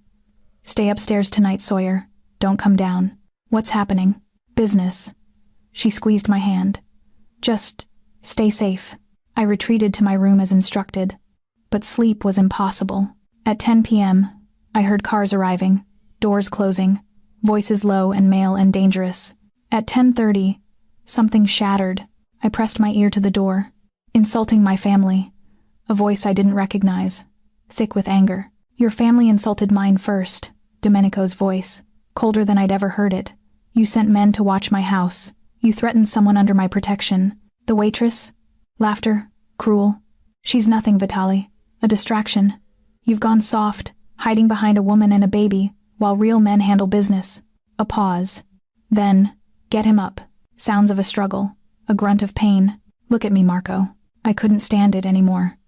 Stay upstairs tonight, Sawyer. Don't come down. What's happening? Business. She squeezed my hand. Just stay safe. I retreated to my room as instructed. But sleep was impossible. At 10 p.m., I heard cars arriving, doors closing, voices low and male and dangerous. At 10:30, something shattered. I pressed my ear to the door. Insulting my family. A voice I didn't recognize, thick with anger. Your family insulted mine first, Domenico's voice, colder than I'd ever heard it. You sent men to watch my house. You threatened someone under my protection. The waitress? Laughter? Cruel? She's nothing, Vitali. A distraction. You've gone soft, hiding behind a woman and a baby, while real men handle business. A pause. Then, get him up. Sounds of a struggle. A grunt of pain. Look at me, Marco. I couldn't stand it anymore.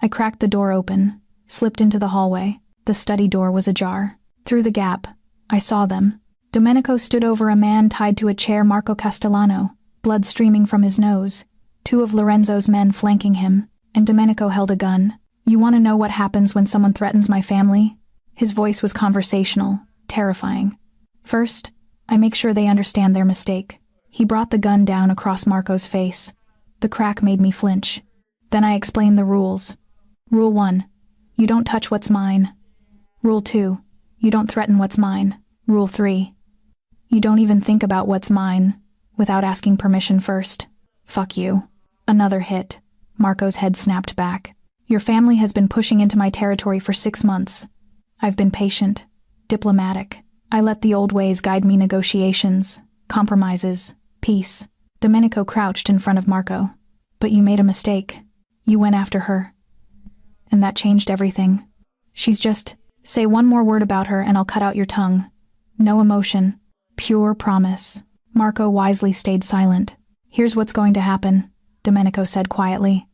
I cracked the door open, slipped into the hallway. The study door was ajar. Through the gap, I saw them. Domenico stood over a man tied to a chair, Marco Castellano, blood streaming from his nose, 2 of Lorenzo's men flanking him, and Domenico held a gun. You want to know what happens when someone threatens my family? His voice was conversational, terrifying. First, I make sure they understand their mistake. He brought the gun down across Marco's face. The crack made me flinch. Then I explained the rules. Rule 1, you don't touch what's mine. Rule 2, you don't threaten what's mine. Rule 3, you don't even think about what's mine without asking permission first. Fuck you. Another hit. Marco's head snapped back. Your family has been pushing into my territory for 6 months. I've been patient, diplomatic. I let the old ways guide me. Negotiations, compromises, peace. Domenico crouched in front of Marco. But you made a mistake. You went after her. And that changed everything. She's just, say one more word about her and I'll cut out your tongue. No emotion. Pure promise. Marco wisely stayed silent. Here's what's going to happen, Domenico said quietly.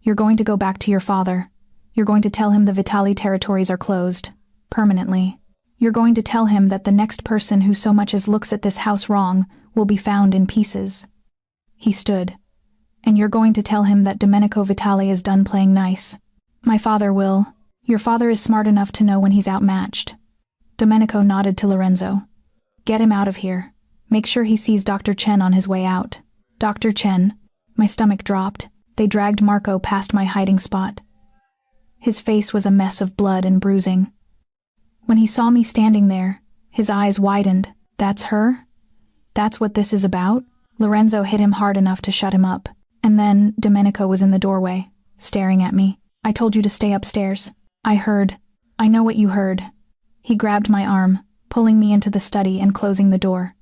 You're going to go back to your father. You're going to tell him the Vitali territories are closed. Permanently. You're going to tell him that the next person who so much as looks at this house wrong will be found in pieces. He stood. And you're going to tell him that Domenico Vitali is done playing nice. My father will. Your father is smart enough to know when he's outmatched. Domenico nodded to Lorenzo. Get him out of here. Make sure he sees Dr. Chen on his way out. Dr. Chen. My stomach dropped. They dragged Marco past my hiding spot. His face was a mess of blood and bruising. When he saw me standing there, his eyes widened. That's her? That's what this is about? Lorenzo hit him hard enough to shut him up. And then Domenico was in the doorway, staring at me. I told you to stay upstairs. I heard. I know what you heard. He grabbed my arm, pulling me into the study and closing the door.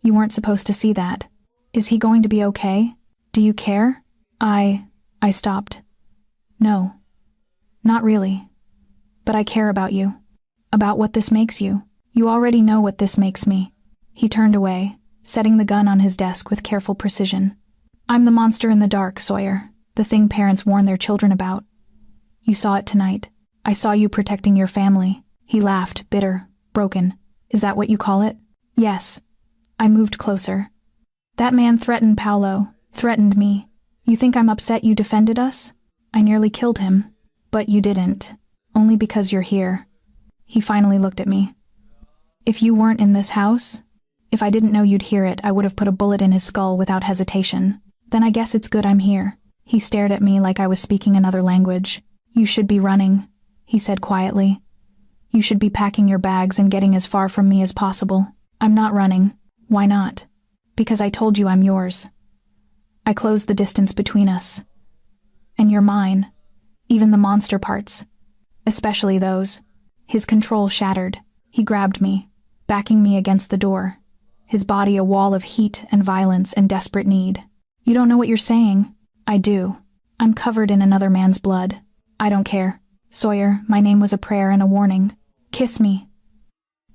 You weren't supposed to see that. Is he going to be okay? Do you care? I stopped. No. Not really. But I care about you. About what this makes you. You already know what this makes me. He turned away, setting the gun on his desk with careful precision. I'm the monster in the dark, Sawyer. The thing parents warn their children about. You saw it tonight. I saw you protecting your family. He laughed, bitter, broken. Is that what you call it? Yes. I moved closer. That man threatened Paolo, threatened me. You think I'm upset you defended us? I nearly killed him. But you didn't. Only because you're here. He finally looked at me. If you weren't in this house, if I didn't know you'd hear it, I would have put a bullet in his skull without hesitation. Then I guess it's good I'm here. He stared at me like I was speaking another language. You should be running, he said quietly. You should be packing your bags and getting as far from me as possible. I'm not running. Why not? Because I told you I'm yours. I closed the distance between us. And you're mine. Even the monster parts. Especially those. His control shattered. He grabbed me, backing me against the door. His body a wall of heat and violence and desperate need. You don't know what you're saying. I do. I'm covered in another man's blood. I don't care. Sawyer, my name was a prayer and a warning. Kiss me.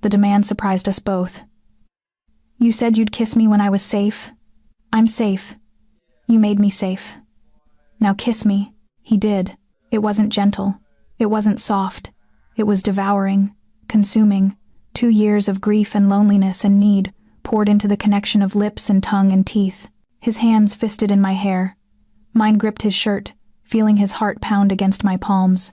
The demand surprised us both. You said you'd kiss me when I was safe. I'm safe. You made me safe. Now kiss me. He did. It wasn't gentle. It wasn't soft. It was devouring, consuming. 2 years of grief and loneliness and need poured into the connection of lips and tongue and teeth. His hands fisted in my hair. Mine gripped his shirt, feeling his heart pound against my palms.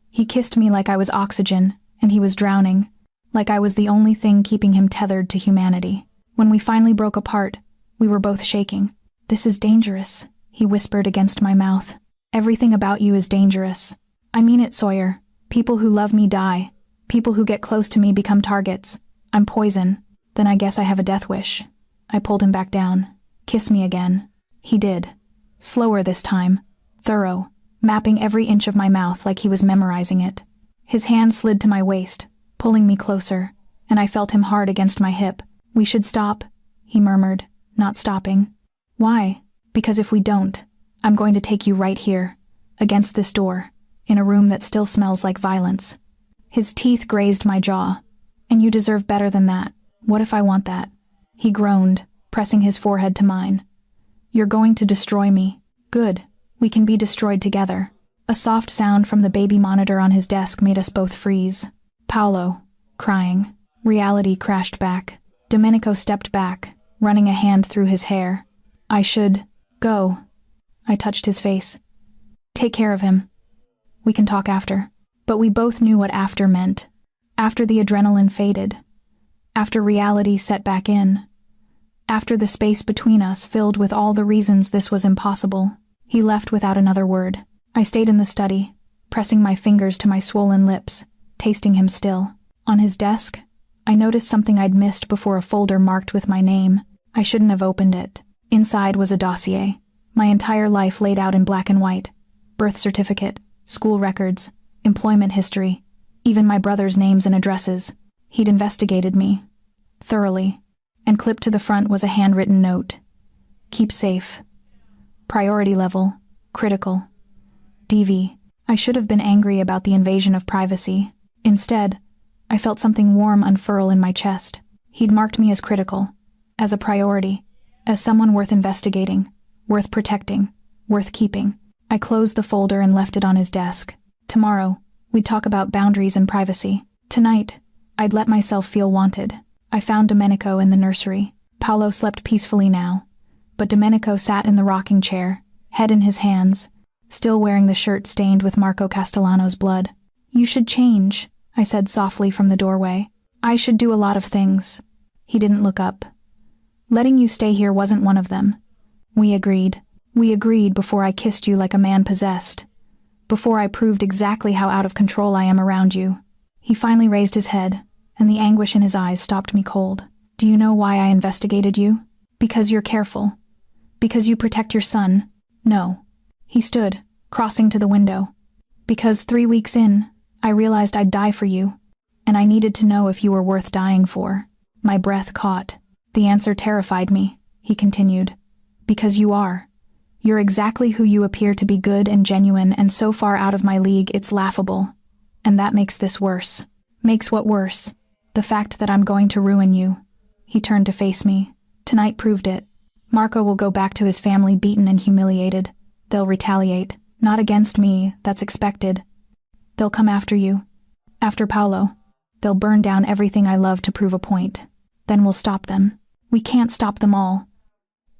He kissed me like I was oxygen, and he was drowning, like I was the only thing keeping him tethered to humanity. When we finally broke apart, we were both shaking. This is dangerous, he whispered against my mouth. Everything about you is dangerous. I mean it, Sawyer. People who love me die. People who get close to me become targets. I'm poison. Then I guess I have a death wish. I pulled him back down. Kiss me again. He did. Slower this time. Thorough. Mapping every inch of my mouth like he was memorizing it. His hand slid to my waist, pulling me closer, and I felt him hard against my hip. We should stop, he murmured, not stopping. Why? Because if we don't, I'm going to take you right here, against this door, in a room that still smells like violence. His teeth grazed my jaw. And you deserve better than that. What if I want that? He groaned, pressing his forehead to mine. You're going to destroy me. Good. We can be destroyed together. A soft sound from the baby monitor on his desk made us both freeze. Paolo, crying. Reality crashed back. Domenico stepped back, running a hand through his hair. I should go. I touched his face. Take care of him. We can talk after. But we both knew what after meant. After the adrenaline faded. After reality set back in. After the space between us filled with all the reasons this was impossible. He left without another word. I stayed in the study, pressing my fingers to my swollen lips, tasting him still. On his desk, I noticed something I'd missed before, a folder marked with my name. I shouldn't have opened it. Inside was a dossier. My entire life laid out in black and white. Birth certificate, school records, employment history, even my brother's names and addresses. He'd investigated me. Thoroughly. And clipped to the front was a handwritten note. Keep safe. Priority level. Critical. DV. I should have been angry about the invasion of privacy. Instead, I felt something warm unfurl in my chest. He'd marked me as critical. As a priority. As someone worth investigating. Worth protecting. Worth keeping. I closed the folder and left it on his desk. Tomorrow, we'd talk about boundaries and privacy. Tonight, I'd let myself feel wanted. I found Domenico in the nursery. Paolo slept peacefully now, but Domenico sat in the rocking chair, head in his hands, still wearing the shirt stained with Marco Castellano's blood. You should change, I said softly from the doorway. I should do a lot of things. He didn't look up. Letting you stay here wasn't one of them. We agreed. We agreed before I kissed you like a man possessed. Before I proved exactly how out of control I am around you. He finally raised his head, and the anguish in his eyes stopped me cold. Do you know why I investigated you? Because you're careful. Because you protect your son. No. He stood, crossing to the window. Because 3 weeks in, I realized I'd die for you, and I needed to know if you were worth dying for. My breath caught. The answer terrified me, he continued. Because you are. You're exactly who you appear to be, good and genuine, and so far out of my league it's laughable. And that makes this worse. Makes what worse? The fact that I'm going to ruin you. He turned to face me. Tonight proved it. Marco will go back to his family beaten and humiliated. They'll retaliate. Not against me, that's expected. They'll come after you. After Paolo. They'll burn down everything I love to prove a point. Then we'll stop them. We can't stop them all.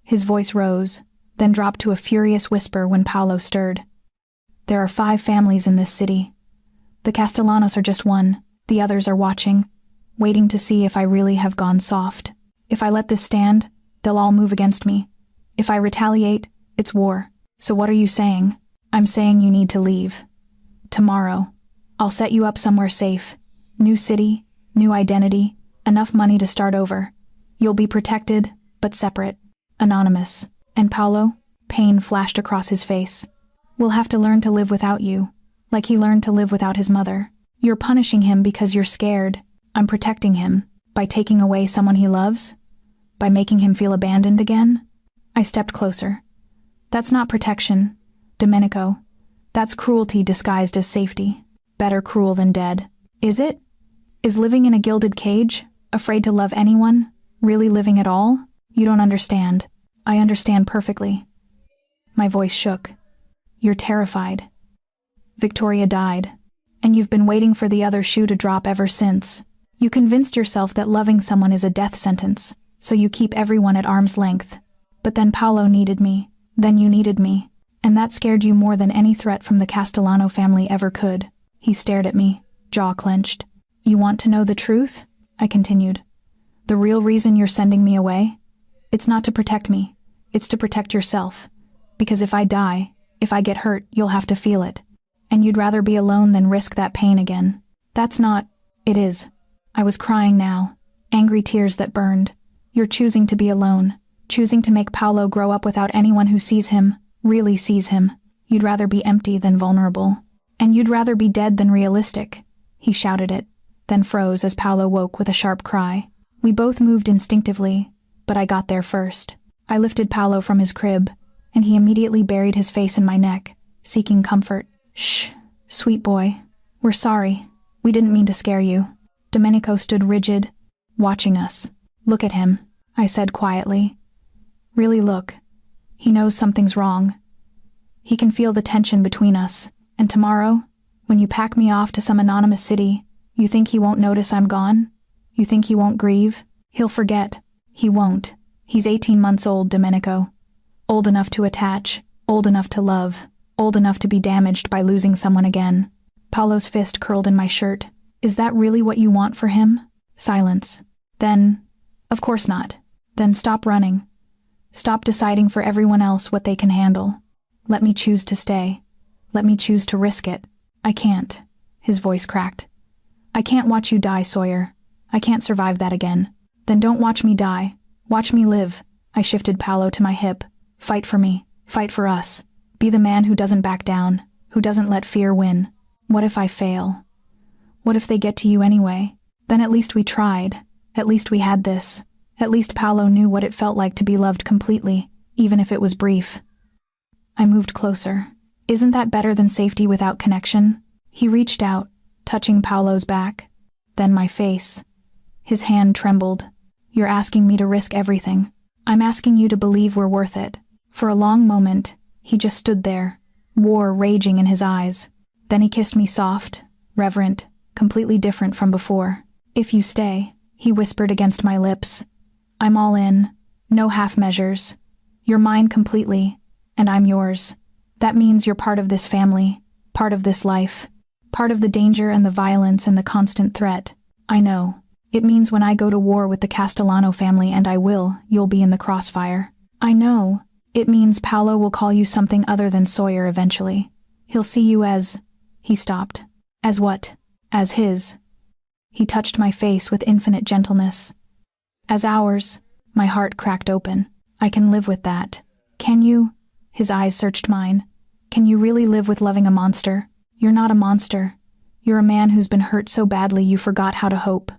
His voice rose, then dropped to a furious whisper when Paolo stirred. There are 5 families in this city. The Castellanos are just one. The others are watching, waiting to see if I really have gone soft. If I let this stand, they'll all move against me. If I retaliate, it's war. So what are you saying? I'm saying you need to leave. Tomorrow. I'll set you up somewhere safe. New city, new identity, enough money to start over. You'll be protected, but separate. Anonymous. And Paolo? Pain flashed across his face. We'll have to learn to live without you, like he learned to live without his mother. You're punishing him because you're scared. I'm protecting him. By taking away someone he loves? By making him feel abandoned again? I stepped closer. That's not protection, Domenico. That's cruelty disguised as safety. Better cruel than dead. Is it? Is living in a gilded cage, afraid to love anyone, really living at all? You don't understand. I understand perfectly. My voice shook. You're terrified. Victoria died, and you've been waiting for the other shoe to drop ever since. You convinced yourself that loving someone is a death sentence, so you keep everyone at arm's length. But then Paolo needed me. Then you needed me. And that scared you more than any threat from the Castellano family ever could. He stared at me, jaw clenched. You want to know the truth? I continued. The real reason you're sending me away? It's not to protect me. It's to protect yourself. Because if I die, if I get hurt, you'll have to feel it. And you'd rather be alone than risk that pain again. That's not... It is. I was crying now. Angry tears that burned. You're choosing to be alone. Choosing to make Paolo grow up without anyone who sees him, really sees him. You'd rather be empty than vulnerable. And you'd rather be dead than realistic. He shouted it, then froze as Paolo woke with a sharp cry. We both moved instinctively, but I got there first. I lifted Paolo from his crib, and he immediately buried his face in my neck, seeking comfort. Shh, sweet boy. We're sorry. We didn't mean to scare you. Domenico stood rigid, watching us. Look at him, I said quietly. Really look. He knows something's wrong. He can feel the tension between us, and tomorrow, when you pack me off to some anonymous city, you think he won't notice I'm gone? You think he won't grieve? He'll forget. He won't. He's 18 months old, Domenico. Old enough to attach, old enough to love, old enough to be damaged by losing someone again. Paolo's fist curled in my shirt. Is that really what you want for him? Silence. Then, of course not. Then stop running. Stop deciding for everyone else what they can handle. Let me choose to stay. Let me choose to risk it. I can't. His voice cracked. I can't watch you die, Sawyer. I can't survive that again. Then don't watch me die. Watch me live. I shifted Paolo to my hip. Fight for me. Fight for us. Be the man who doesn't back down, who doesn't let fear win. What if I fail? What if they get to you anyway? Then at least we tried. At least we had this. At least Paolo knew what it felt like to be loved completely, even if it was brief. I moved closer. Isn't that better than safety without connection? He reached out, touching Paolo's back, then my face. His hand trembled. You're asking me to risk everything. I'm asking you to believe we're worth it. For a long moment, he just stood there, war raging in his eyes. Then he kissed me soft, reverent, completely different from before. If you stay, he whispered against my lips. I'm all in, no half measures. You're mine completely, and I'm yours. That means you're part of this family, part of this life. Part of the danger and the violence and the constant threat. I know. It means when I go to war with the Castellano family, and I will, you'll be in the crossfire. I know. It means Paolo will call you something other than Sawyer eventually. He'll see you as... He stopped. As what? As his. He touched my face with infinite gentleness. As ours. My heart cracked open. I can live with that. Can you? His eyes searched mine. Can you really live with loving a monster? You're not a monster. You're a man who's been hurt so badly you forgot how to hope.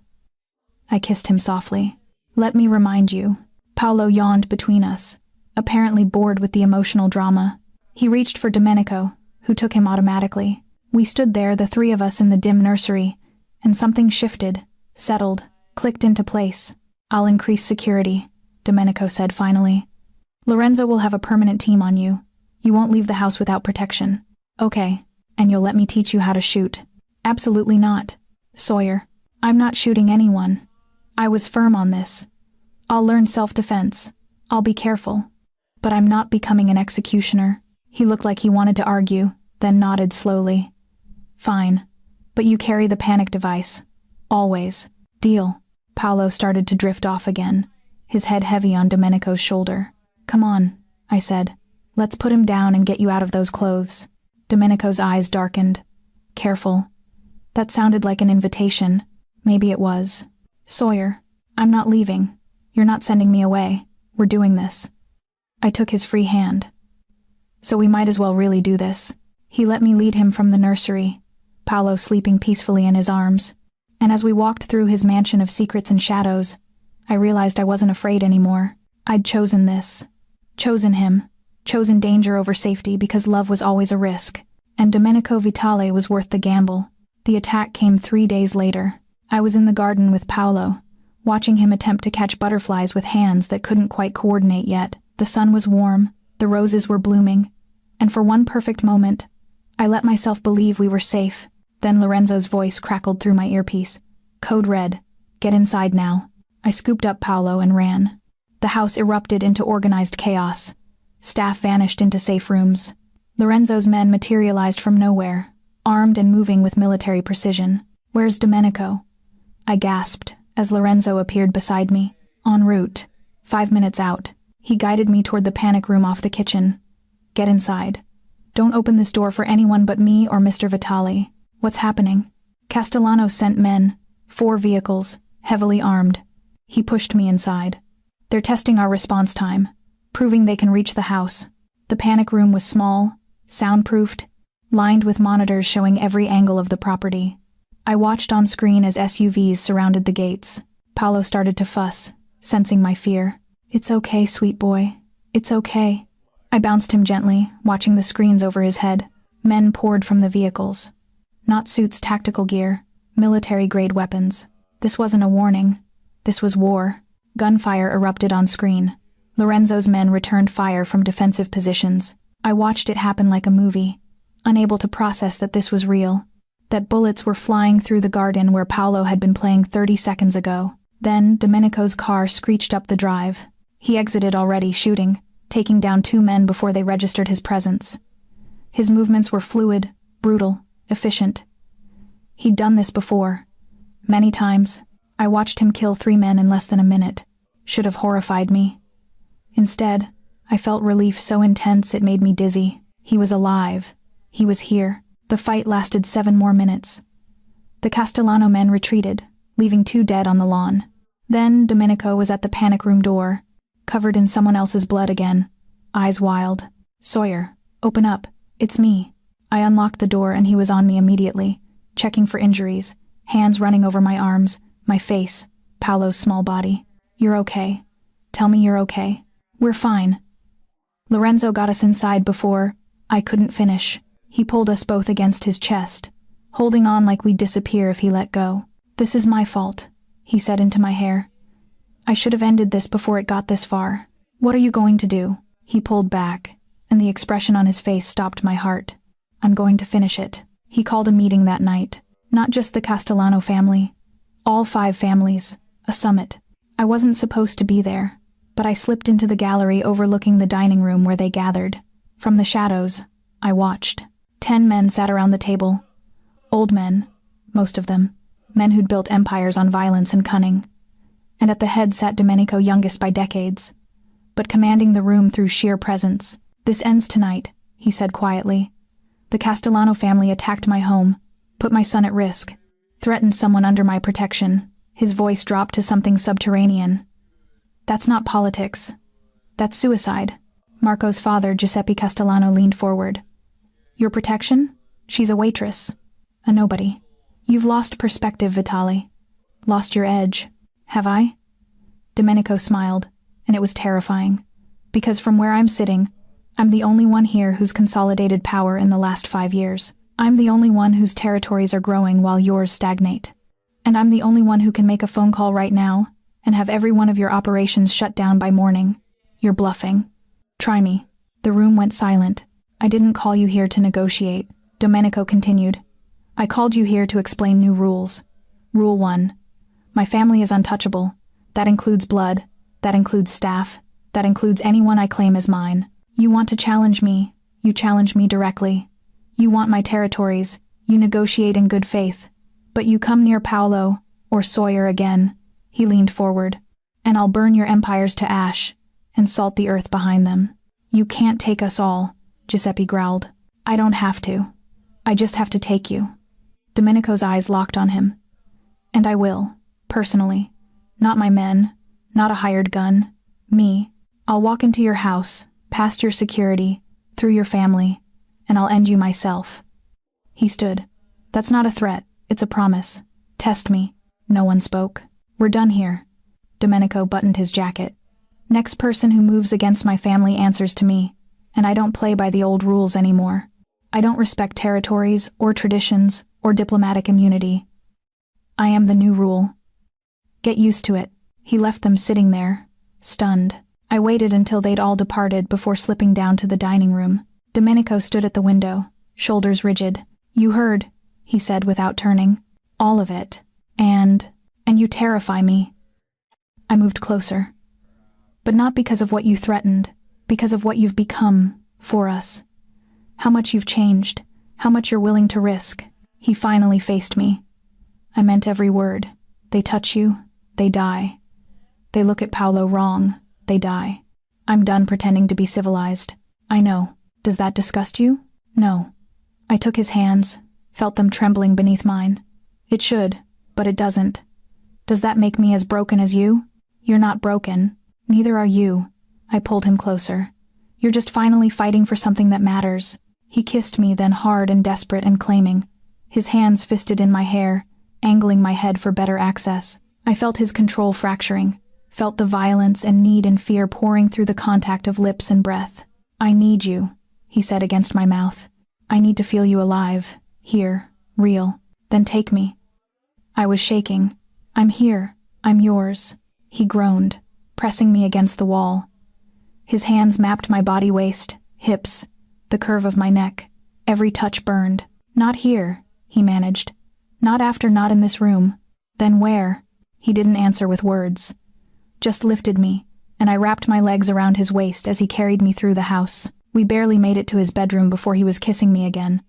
I kissed him softly. Let me remind you. Paolo yawned between us, apparently bored with the emotional drama. He reached for Domenico, who took him automatically. We stood there, the three of us in the dim nursery, and something shifted, settled, clicked into place. I'll increase security, Domenico said finally. Lorenzo will have a permanent team on you. You won't leave the house without protection. Okay, and you'll let me teach you how to shoot. Absolutely not. Sawyer, I'm not shooting anyone. I was firm on this. I'll learn self-defense. I'll be careful. But I'm not becoming an executioner. He looked like he wanted to argue, then nodded slowly. Fine. But you carry the panic device. Always. Deal. Paolo started to drift off again, his head heavy on Domenico's shoulder. Come on, I said. Let's put him down and get you out of those clothes. Domenico's eyes darkened. Careful. That sounded like an invitation. Maybe it was. Sawyer, I'm not leaving. You're not sending me away. We're doing this. I took his free hand. So we might as well really do this. He let me lead him from the nursery, Paolo sleeping peacefully in his arms. And as we walked through his mansion of secrets and shadows, I realized I wasn't afraid anymore. I'd chosen this. Chosen him. Chosen danger over safety because love was always a risk. And Domenico Vitale was worth the gamble. The attack came 3 days later. I was in the garden with Paolo, watching him attempt to catch butterflies with hands that couldn't quite coordinate yet. The sun was warm, the roses were blooming, and for one perfect moment, I let myself believe we were safe. Then Lorenzo's voice crackled through my earpiece. Code red. Get inside now. I scooped up Paolo and ran. The house erupted into organized chaos. Staff vanished into safe rooms. Lorenzo's men materialized from nowhere, armed and moving with military precision. Where's Domenico? I gasped as Lorenzo appeared beside me. En route. 5 minutes out. He guided me toward the panic room off the kitchen. Get inside. Don't open this door for anyone but me or Mr. Vitale. What's happening? Castellano sent men, 4 vehicles, heavily armed. He pushed me inside. They're testing our response time, proving they can reach the house. The panic room was small, soundproofed, lined with monitors showing every angle of the property. I watched on screen as SUVs surrounded the gates. Paolo started to fuss, sensing my fear. It's okay, sweet boy. It's okay. I bounced him gently, watching the screens over his head. Men poured from the vehicles. Not suits, tactical gear, military-grade weapons. This wasn't a warning. This was war. Gunfire erupted on screen. Lorenzo's men returned fire from defensive positions. I watched it happen like a movie, unable to process that this was real, that bullets were flying through the garden where Paolo had been playing 30 seconds ago. Then Domenico's car screeched up the drive. He exited already, shooting, taking down 2 men before they registered his presence. His movements were fluid, brutal, efficient. He'd done this before. Many times. I watched him kill 3 men in less than a minute. Should have horrified me. Instead, I felt relief so intense it made me dizzy. He was alive. He was here. The fight lasted 7 more minutes. The Castellano men retreated, leaving 2 dead on the lawn. Then Domenico was at the panic room door, covered in someone else's blood again, eyes wild. Sawyer, open up. It's me. I unlocked the door and he was on me immediately, checking for injuries, hands running over my arms, my face, Paolo's small body. You're okay. Tell me you're okay. We're fine. Lorenzo got us inside before I couldn't finish. He pulled us both against his chest, holding on like we'd disappear if he let go. This is my fault, he said into my hair. I should have ended this before it got this far. What are you going to do? He pulled back, and the expression on his face stopped my heart. I'm going to finish it. He called a meeting that night. Not just the Castellano family. All 5 families. A summit. I wasn't supposed to be there, but I slipped into the gallery overlooking the dining room where they gathered. From the shadows, I watched. 10 men sat around the table. Old men, most of them, men who'd built empires on violence and cunning. And at the head sat Domenico, youngest by decades, but commanding the room through sheer presence. "This ends tonight," he said quietly. "The Castellano family attacked my home, put my son at risk, threatened someone under my protection." His voice dropped to something subterranean. "That's not politics. That's suicide." Marco's father, Giuseppe Castellano, leaned forward. "Your protection? She's a waitress. A nobody. You've lost perspective, Vitali. Lost your edge." "Have I?" Domenico smiled, and it was terrifying, because from where I'm sitting, I'm the only one here who's consolidated power in the last 5 years. I'm the only one whose territories are growing while yours stagnate. And I'm the only one who can make a phone call right now and have every one of your operations shut down by morning. You're bluffing. Try me." The room went silent. "I didn't call you here to negotiate," Domenico continued. "I called you here to explain new rules. Rule 1. My family is untouchable. That includes blood. That includes staff. That includes anyone I claim as mine. You want to challenge me. You challenge me directly. You want my territories. You negotiate in good faith. But you come near Paolo, or Sawyer again," he leaned forward, "and I'll burn your empires to ash and salt the earth behind them." "You can't take us all," Giuseppe growled. "I don't have to. I just have to take you." Domenico's eyes locked on him. "And I will, personally. Not my men, not a hired gun. Me. I'll walk into your house, past your security, through your family, and I'll end you myself." He stood. "That's not a threat, it's a promise. Test me." No one spoke. "We're done here." Domenico buttoned his jacket. "Next person who moves against my family answers to me, and I don't play by the old rules anymore. I don't respect territories or traditions or diplomatic immunity. I am the new rule. Get used to it." He left them sitting there, stunned. I waited until they'd all departed before slipping down to the dining room. Domenico stood at the window, shoulders rigid. "You heard," he said without turning. "All of it. And you terrify me." I moved closer. "But not because of what you threatened, because of what you've become for us. How much you've changed, how much you're willing to risk." He finally faced me. "I meant every word. They touch you, they die. They look at Paolo wrong, they die. I'm done pretending to be civilized. I know. Does that disgust you?" "No." I took his hands, felt them trembling beneath mine. "It should, but it doesn't. Does that make me as broken as you?" "You're not broken. Neither are you." I pulled him closer. "You're just finally fighting for something that matters." He kissed me, then hard and desperate and claiming. His hands fisted in my hair, angling my head for better access. I felt his control fracturing, felt the violence and need and fear pouring through the contact of lips and breath. "I need you," he said against my mouth. "I need to feel you alive, here, real. Then take me." I was shaking. "I'm here. I'm yours." He groaned, pressing me against the wall. His hands mapped my body, waist, hips, the curve of my neck. Every touch burned. "Not here," he managed. "Not after, not in this room." "Then where?" He didn't answer with words. Just lifted me, and I wrapped my legs around his waist as he carried me through the house. We barely made it to his bedroom before he was kissing me again,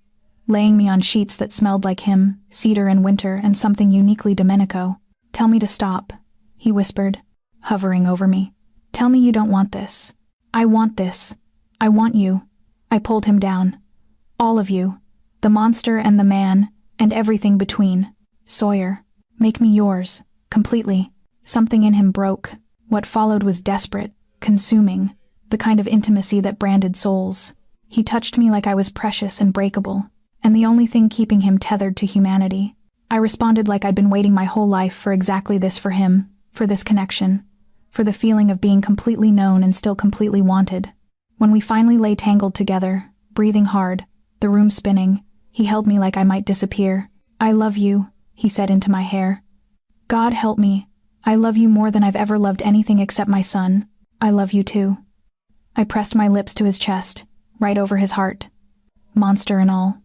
laying me on sheets that smelled like him, cedar and winter and something uniquely Domenico. "Tell me to stop," he whispered, hovering over me. "Tell me you don't want this." "I want this. I want you." I pulled him down. "All of you. The monster and the man, and everything between. Sawyer, make me yours, completely." Something in him broke. What followed was desperate, consuming, the kind of intimacy that branded souls. He touched me like I was precious and breakable, and the only thing keeping him tethered to humanity. I responded like I'd been waiting my whole life for exactly this, for him, for this connection, for the feeling of being completely known and still completely wanted. When we finally lay tangled together, breathing hard, the room spinning, he held me like I might disappear. "I love you," he said into my hair. "God help me. I love you more than I've ever loved anything except my son. I love you too." I pressed my lips to his chest, right over his heart. Monster and all.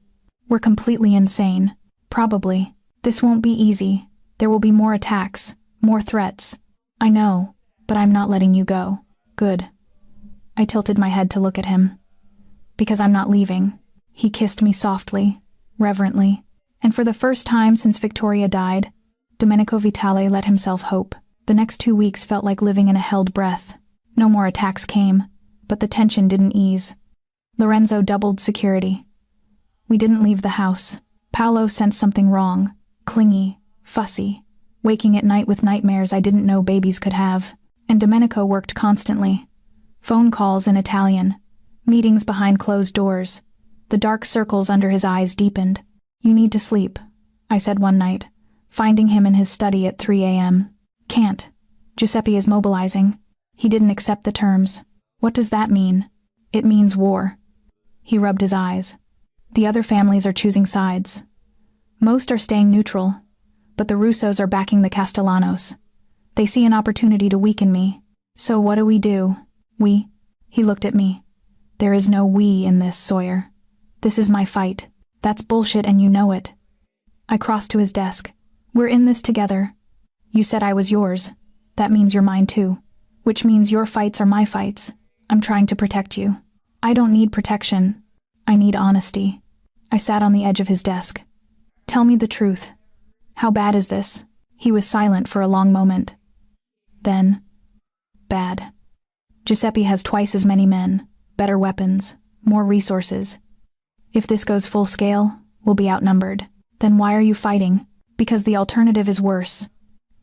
"We're completely insane. Probably. This won't be easy. There will be more attacks, more threats. I know, but I'm not letting you go." "Good." I tilted my head to look at him. "Because I'm not leaving." He kissed me softly, reverently, And for the first time since Victoria died, Domenico Vitale let himself hope. The next 2 weeks felt like living in a held breath. No more attacks came, but the tension didn't ease. Lorenzo doubled security. We didn't leave the house. Paolo sensed something wrong, clingy, fussy, waking at night with nightmares I didn't know babies could have. And Domenico worked constantly. Phone calls in Italian, meetings behind closed doors. The dark circles under his eyes deepened. "You need to sleep," I said one night, finding him in his study at 3 a.m. "Can't. Giuseppe is mobilizing." He didn't accept the terms. "What does that mean?" "It means war." He rubbed his eyes. "The other families are choosing sides. Most are staying neutral, but the Russos are backing the Castellanos. They see an opportunity to weaken me. So what do? We. He looked at me. "There is no we in this, Sawyer. This is my fight. That's bullshit and you know it." I crossed to his desk. "We're in this together. You said I was yours. That means you're mine too. Which means your fights are my fights. I'm trying to protect you. I don't need protection. I need honesty." I sat on the edge of his desk. "Tell me the truth. How bad is this?" He was silent for a long moment. Then, "Bad. Giuseppe has twice as many men, better weapons, more resources. If this goes full scale, we'll be outnumbered. Then why are you fighting? Because the alternative is worse.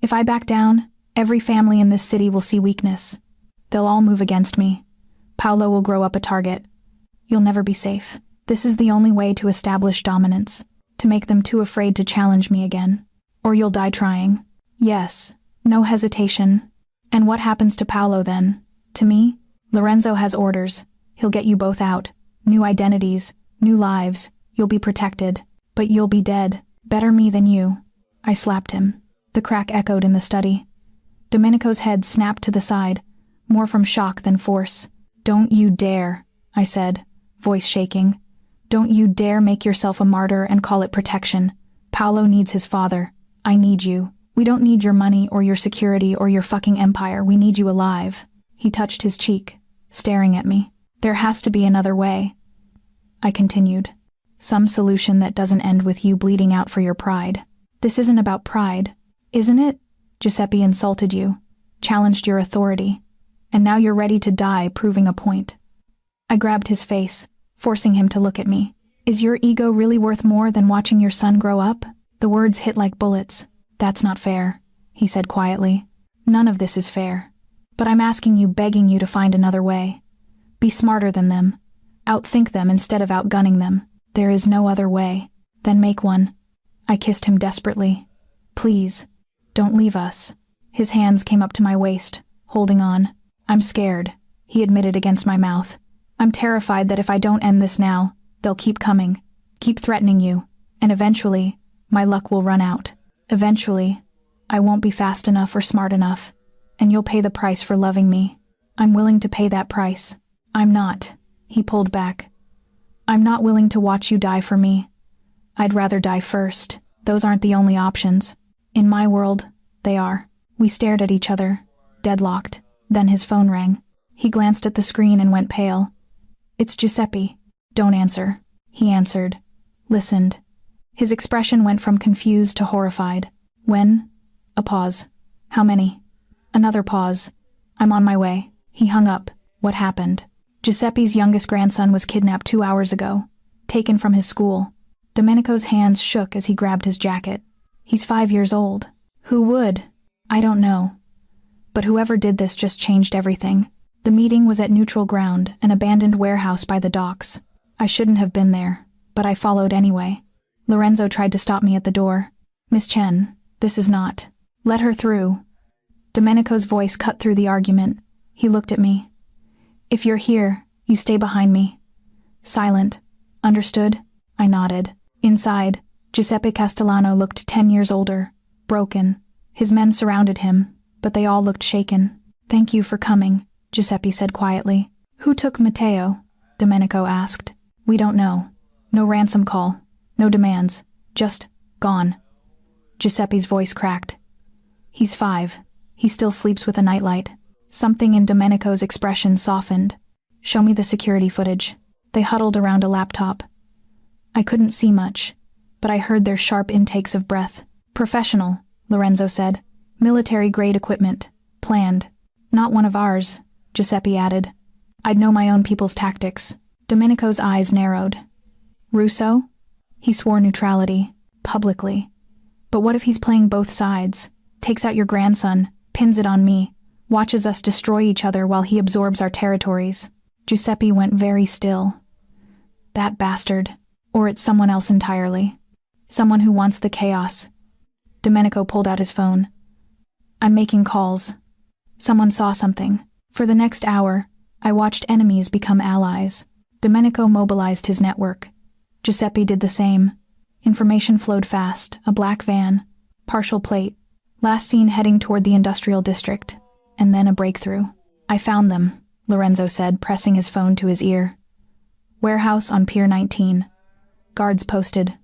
If I back down, every family in this city will see weakness. They'll all move against me. Paolo will grow up a target. You'll never be safe. This is the only way to establish dominance, to make them too afraid to challenge me again. Or you'll die trying. Yes, no hesitation. And what happens to Paolo then? To me? Lorenzo has orders. He'll get you both out. New identities, new lives. You'll be protected. But you'll be dead. Better me than you." I slapped him. The crack echoed in the study. Domenico's head snapped to the side, more from shock than force. "Don't you dare," I said, voice shaking. "Don't you dare make yourself a martyr and call it protection. Paolo needs his father. I need you. We don't need your money or your security or your fucking empire. We need you alive." He touched his cheek, staring at me. "There has to be another way," I continued. "Some solution that doesn't end with you bleeding out for your pride." "This isn't about pride, isn't it? Giuseppe insulted you, challenged your authority, and now you're ready to die proving a point." I grabbed his face, forcing him to look at me. "Is your ego really worth more than watching your son grow up?" The words hit like bullets. "That's not fair," he said quietly. "None of this is fair. But I'm asking you, begging you to find another way. Be smarter than them. Outthink them instead of outgunning them. There is no other way. Then make one." I kissed him desperately. "Please, don't leave us." His hands came up to my waist, holding on. "I'm scared," he admitted against my mouth. "I'm terrified that if I don't end this now, they'll keep coming, keep threatening you, and eventually, my luck will run out. Eventually, I won't be fast enough or smart enough, and you'll pay the price for loving me. I'm willing to pay that price." "I'm not," he pulled back. "I'm not willing to watch you die for me. I'd rather die first. Those aren't the only options. In my world, they are." We stared at each other, deadlocked. Then his phone rang. He glanced at the screen and went pale. "It's Giuseppe." "Don't answer." He answered, listened. His expression went from confused to horrified. "When?" A pause. "How many?" Another pause. "I'm on my way." He hung up. "What happened?" "Giuseppe's youngest grandson was kidnapped 2 hours ago, taken from his school." Domenico's hands shook as he grabbed his jacket. "He's 5 years old. Who would?" "I don't know. But whoever did this just changed everything." The meeting was at neutral ground, an abandoned warehouse by the docks. I shouldn't have been there, but I followed anyway. Lorenzo tried to stop me at the door. "Miss Chen, this is not. Let her through." Domenico's voice cut through the argument. He looked at me. "If you're here, you stay behind me." Silent. "Understood?" I nodded. Inside, Giuseppe Castellano looked 10 years older, broken. His men surrounded him, but they all looked shaken. "Thank you for coming," Giuseppe said quietly. "Who took Matteo?" Domenico asked. "We don't know. No ransom call. No demands. Just gone." Giuseppe's voice cracked. "He's 5. He still sleeps with a nightlight." Something in Domenico's expression softened. "Show me the security footage." They huddled around a laptop. I couldn't see much. but I heard their sharp intakes of breath. Professional, Lorenzo said. Military-grade equipment. Planned. Not one of ours, Giuseppe added. I'd know my own people's tactics. Domenico's eyes narrowed. Russo? He swore neutrality. Publicly. But what if he's playing both sides? Takes out your grandson, pins it on me, watches us destroy each other while he absorbs our territories. Giuseppe went very still. That bastard. Or it's someone else entirely. Someone who wants the chaos. Domenico pulled out his phone. I'm making calls. Someone saw something. For the next hour, I watched enemies become allies. Domenico mobilized his network. Giuseppe did the same. Information flowed fast. A black van. Partial plate. Last seen heading toward the industrial district. And then a breakthrough. I found them, Lorenzo said, pressing his phone to his ear. Warehouse on Pier 19. Guards posted.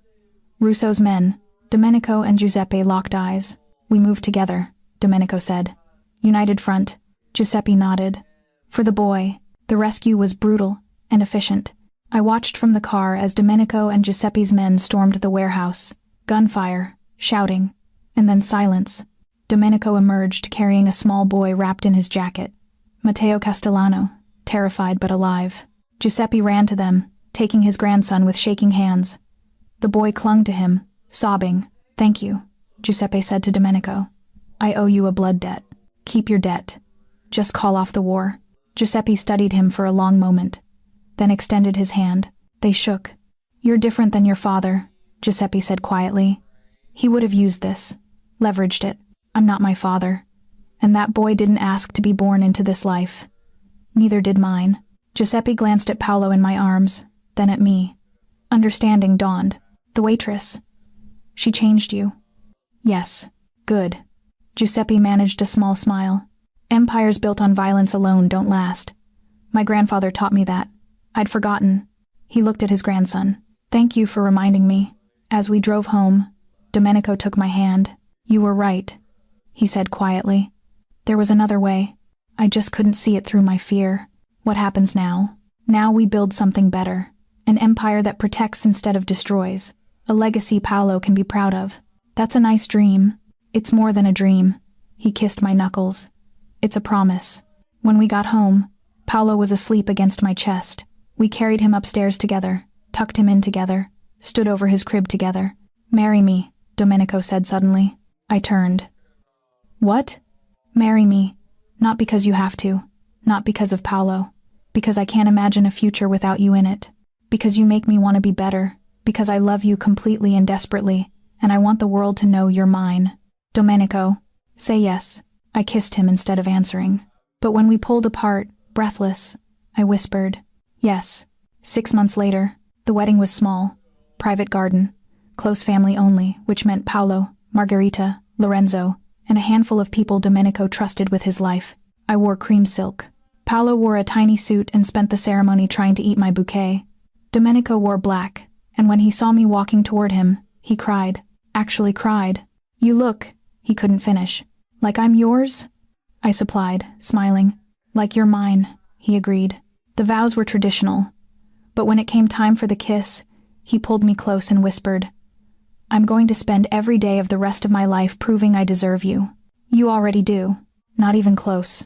Russo's men. Domenico and Giuseppe locked eyes. We moved together, Domenico said. United front. Giuseppe nodded. For the boy, the rescue was brutal and efficient. I watched from the car as Domenico and Giuseppe's men stormed the warehouse. Gunfire, shouting, and then silence. Domenico emerged carrying a small boy wrapped in his jacket. Matteo Castellano, terrified but alive. Giuseppe ran to them, taking his grandson with shaking hands. The boy clung to him, sobbing. Thank you, Giuseppe said to Domenico. I owe you a blood debt. Keep your debt. Just call off the war. Giuseppe studied him for a long moment, then extended his hand. They shook. You're different than your father, Giuseppe said quietly. He would have used this, leveraged it. I'm not my father. And that boy didn't ask to be born into this life. Neither did mine. Giuseppe glanced at Paolo in my arms, then at me. Understanding dawned. The waitress. She changed you. Yes. Good. Giuseppe managed a small smile. Empires built on violence alone don't last. My grandfather taught me that. I'd forgotten. He looked at his grandson. Thank you for reminding me. As we drove home, Domenico took my hand. You were right, he said quietly. There was another way. I just couldn't see it through my fear. What happens now? Now we build something better. An empire that protects instead of destroys. A legacy Paolo can be proud of. That's a nice dream. It's more than a dream. He kissed my knuckles. It's a promise. When we got home, Paolo was asleep against my chest. We carried him upstairs together, tucked him in together, stood over his crib together. Marry me, Domenico said suddenly. I turned. What? Marry me. Not because you have to. Not because of Paolo. Because I can't imagine a future without you in it. Because you make me want to be better. Because I love you completely and desperately, and I want the world to know you're mine. Domenico, say yes. I kissed him instead of answering. But when we pulled apart, breathless, I whispered, yes. 6 months later, the wedding was small. Private garden. Close family only, which meant Paolo, Margherita, Lorenzo, and a handful of people Domenico trusted with his life. I wore cream silk. Paolo wore a tiny suit and spent the ceremony trying to eat my bouquet. Domenico wore black, and when he saw me walking toward him, he cried. Actually cried. You look, he couldn't finish. Like I'm yours? I supplied, smiling. Like you're mine, he agreed. The vows were traditional, but when it came time for the kiss, he pulled me close and whispered, I'm going to spend every day of the rest of my life proving I deserve you. You already do. Not even close.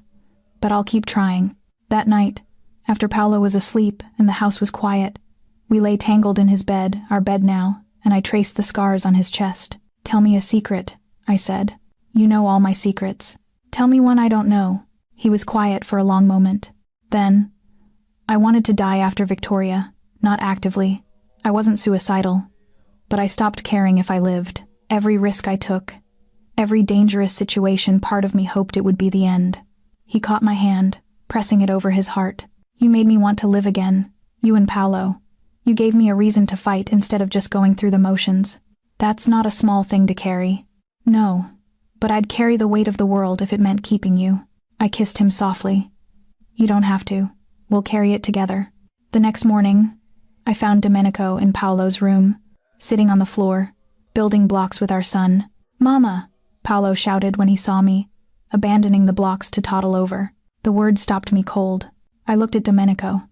But I'll keep trying. That night, after Paolo was asleep and the house was quiet, we lay tangled in his bed, our bed now, and I traced the scars on his chest. Tell me a secret, I said. You know all my secrets. Tell me one I don't know. He was quiet for a long moment. Then, I wanted to die after Victoria, not actively. I wasn't suicidal. But I stopped caring if I lived. Every risk I took, every dangerous situation, part of me hoped it would be the end. He caught my hand, pressing it over his heart. You made me want to live again. You and Paolo. You gave me a reason to fight instead of just going through the motions. That's not a small thing to carry. No, but I'd carry the weight of the world if it meant keeping you. I kissed him softly. You don't have to. We'll carry it together. The next morning, I found Domenico in Paolo's room, sitting on the floor, building blocks with our son. Mama, Paolo shouted when he saw me, abandoning the blocks to toddle over. The word stopped me cold. I looked at Domenico.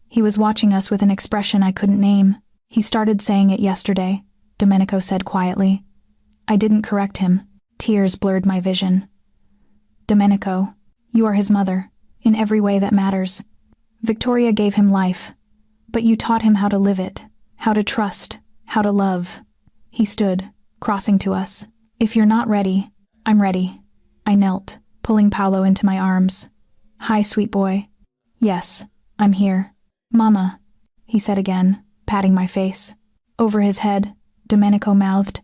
He was watching us with an expression I couldn't name. He started saying it yesterday. Domenico said quietly. I didn't correct him. Tears blurred my vision. Domenico, you are his mother, in every way that matters. Victoria gave him life, but you taught him how to live it, how to trust, how to love. He stood, crossing to us. If you're not ready, I'm ready. I knelt, pulling Paolo into my arms. Hi, sweet boy. Yes, I'm here. Mama, he said again, patting my face. Over his head, Domenico mouthed,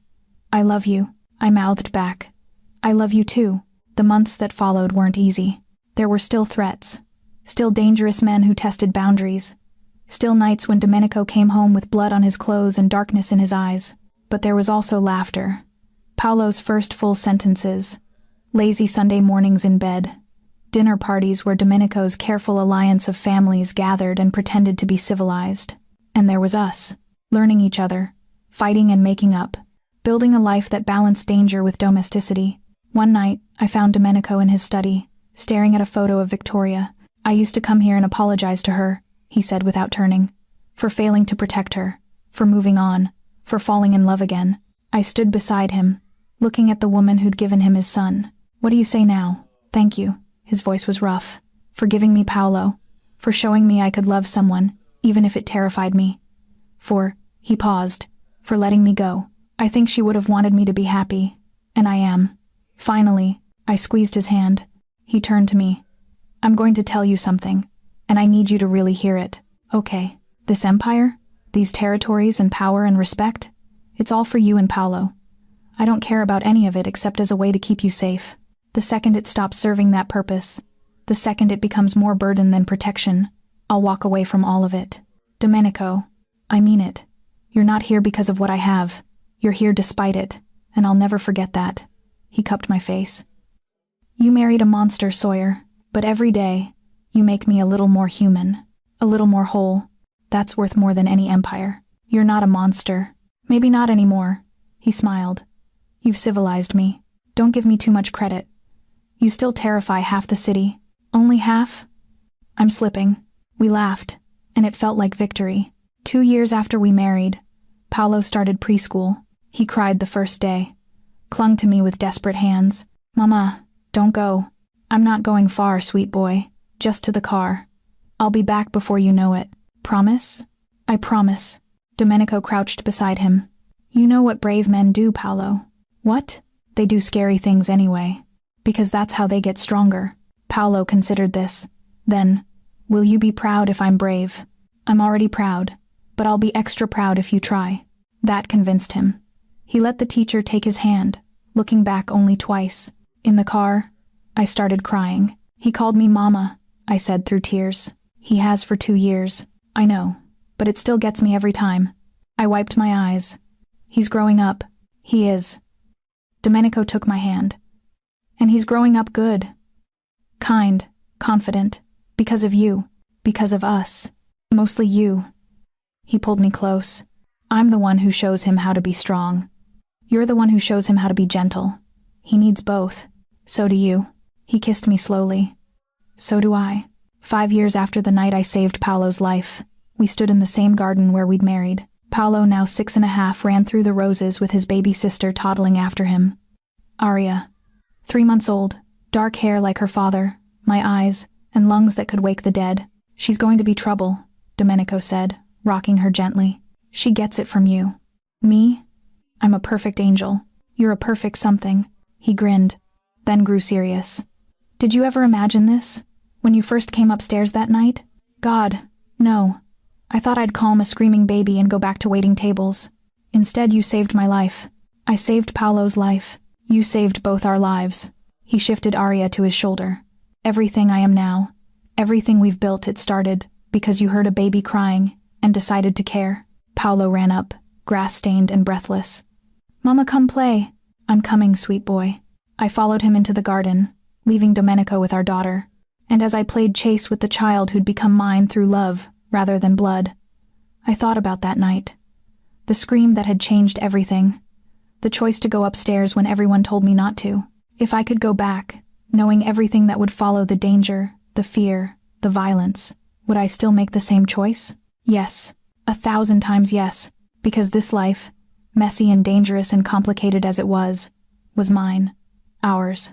I love you. I mouthed back, I love you too. The months that followed weren't easy. There were still threats, still dangerous men who tested boundaries, still nights when Domenico came home with blood on his clothes and darkness in his eyes. But there was also laughter. Paolo's first full sentences, lazy Sunday mornings in bed, dinner parties where Domenico's careful alliance of families gathered and pretended to be civilized. And there was us, learning each other, fighting and making up, building a life that balanced danger with domesticity. One night, I found Domenico in his study, staring at a photo of Victoria. I used to come here and apologize to her, he said without turning, for failing to protect her, for moving on, for falling in love again. I stood beside him, looking at the woman who'd given him his son. What do you say now? Thank you, his voice was rough, for giving me Paolo, for showing me I could love someone, even if it terrified me. He paused, for letting me go. I think she would have wanted me to be happy, and I am. Finally, I squeezed his hand. He turned to me. I'm going to tell you something, and I need you to really hear it. Okay, this empire, these territories and power and respect, it's all for you and Paolo. I don't care about any of it except as a way to keep you safe. The second it stops serving that purpose, the second it becomes more burden than protection, I'll walk away from all of it. Domenico, I mean it. You're not here because of what I have. You're here despite it, and I'll never forget that. He cupped my face. You married a monster, Sawyer, but every day, you make me a little more human, a little more whole. That's worth more than any empire. You're not a monster. Maybe not anymore. He smiled. You've civilized me. Don't give me too much credit. You still terrify half the city. Only half? I'm slipping. We laughed, and it felt like victory. 2 years after we married, Paolo started preschool. He cried the first day, clung to me with desperate hands. Mama, don't go. I'm not going far, sweet boy. Just to the car. I'll be back before you know it. Promise? I promise. Domenico crouched beside him. You know what brave men do, Paolo. What? They do scary things anyway. Because that's how they get stronger. Paolo considered this. Then, will you be proud if I'm brave? I'm already proud, but I'll be extra proud if you try. That convinced him. He let the teacher take his hand, looking back only twice. In the car, I started crying. He called me Mama, I said through tears. He has for 2 years. I know, but it still gets me every time. I wiped my eyes. He's growing up. He is. Domenico took my hand. And he's growing up good. Kind, confident. Because of you. Because of us. Mostly you. He pulled me close. I'm the one who shows him how to be strong. You're the one who shows him how to be gentle. He needs both. So do you. He kissed me slowly. So do I. 5 years after the night I saved Paolo's life, we stood in the same garden where we'd married. Paolo, now 6.5, ran through the roses with his baby sister toddling after him. Aria, 3 months old, dark hair like her father, my eyes, and lungs that could wake the dead. She's going to be trouble, Domenico said, rocking her gently. She gets it from you. Me? I'm a perfect angel. You're a perfect something. He grinned, then grew serious. Did you ever imagine this? When you first came upstairs that night? God, no. I thought I'd calm a screaming baby and go back to waiting tables. Instead, you saved my life. I saved Paolo's life. You saved both our lives. He shifted Aria to his shoulder. Everything I am now, everything we've built, it started because you heard a baby crying and decided to care. Paolo ran up, grass-stained and breathless. Mama, come play. I'm coming, sweet boy. I followed him into the garden, leaving Domenico with our daughter. And as I played chase with the child who'd become mine through love rather than blood, I thought about that night. The scream that had changed everything. The choice to go upstairs when everyone told me not to. If I could go back, knowing everything that would follow, the danger, the fear, the violence, would I still make the same choice? Yes, 1,000 times yes, because this life, messy and dangerous and complicated as it was mine. Ours.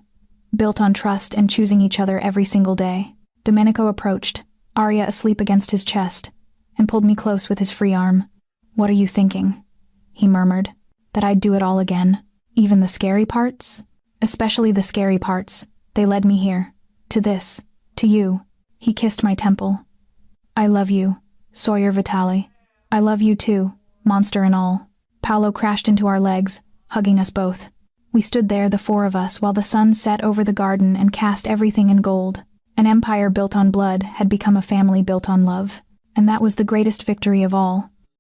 Built on trust and choosing each other every single day. Domenico approached, Arya asleep against his chest, and pulled me close with his free arm. "What are you thinking?" he murmured. "That I'd do it all again? Even the scary parts?" "Especially the scary parts. They led me here. To this. To you." He kissed my temple. "I love you, Sawyer Vitale. I love you too, monster and all." Paolo crashed into our legs, hugging us both. We stood there, the four of us, while the sun set over the garden and cast everything in gold. An empire built on blood had become a family built on love. And that was the greatest victory of all.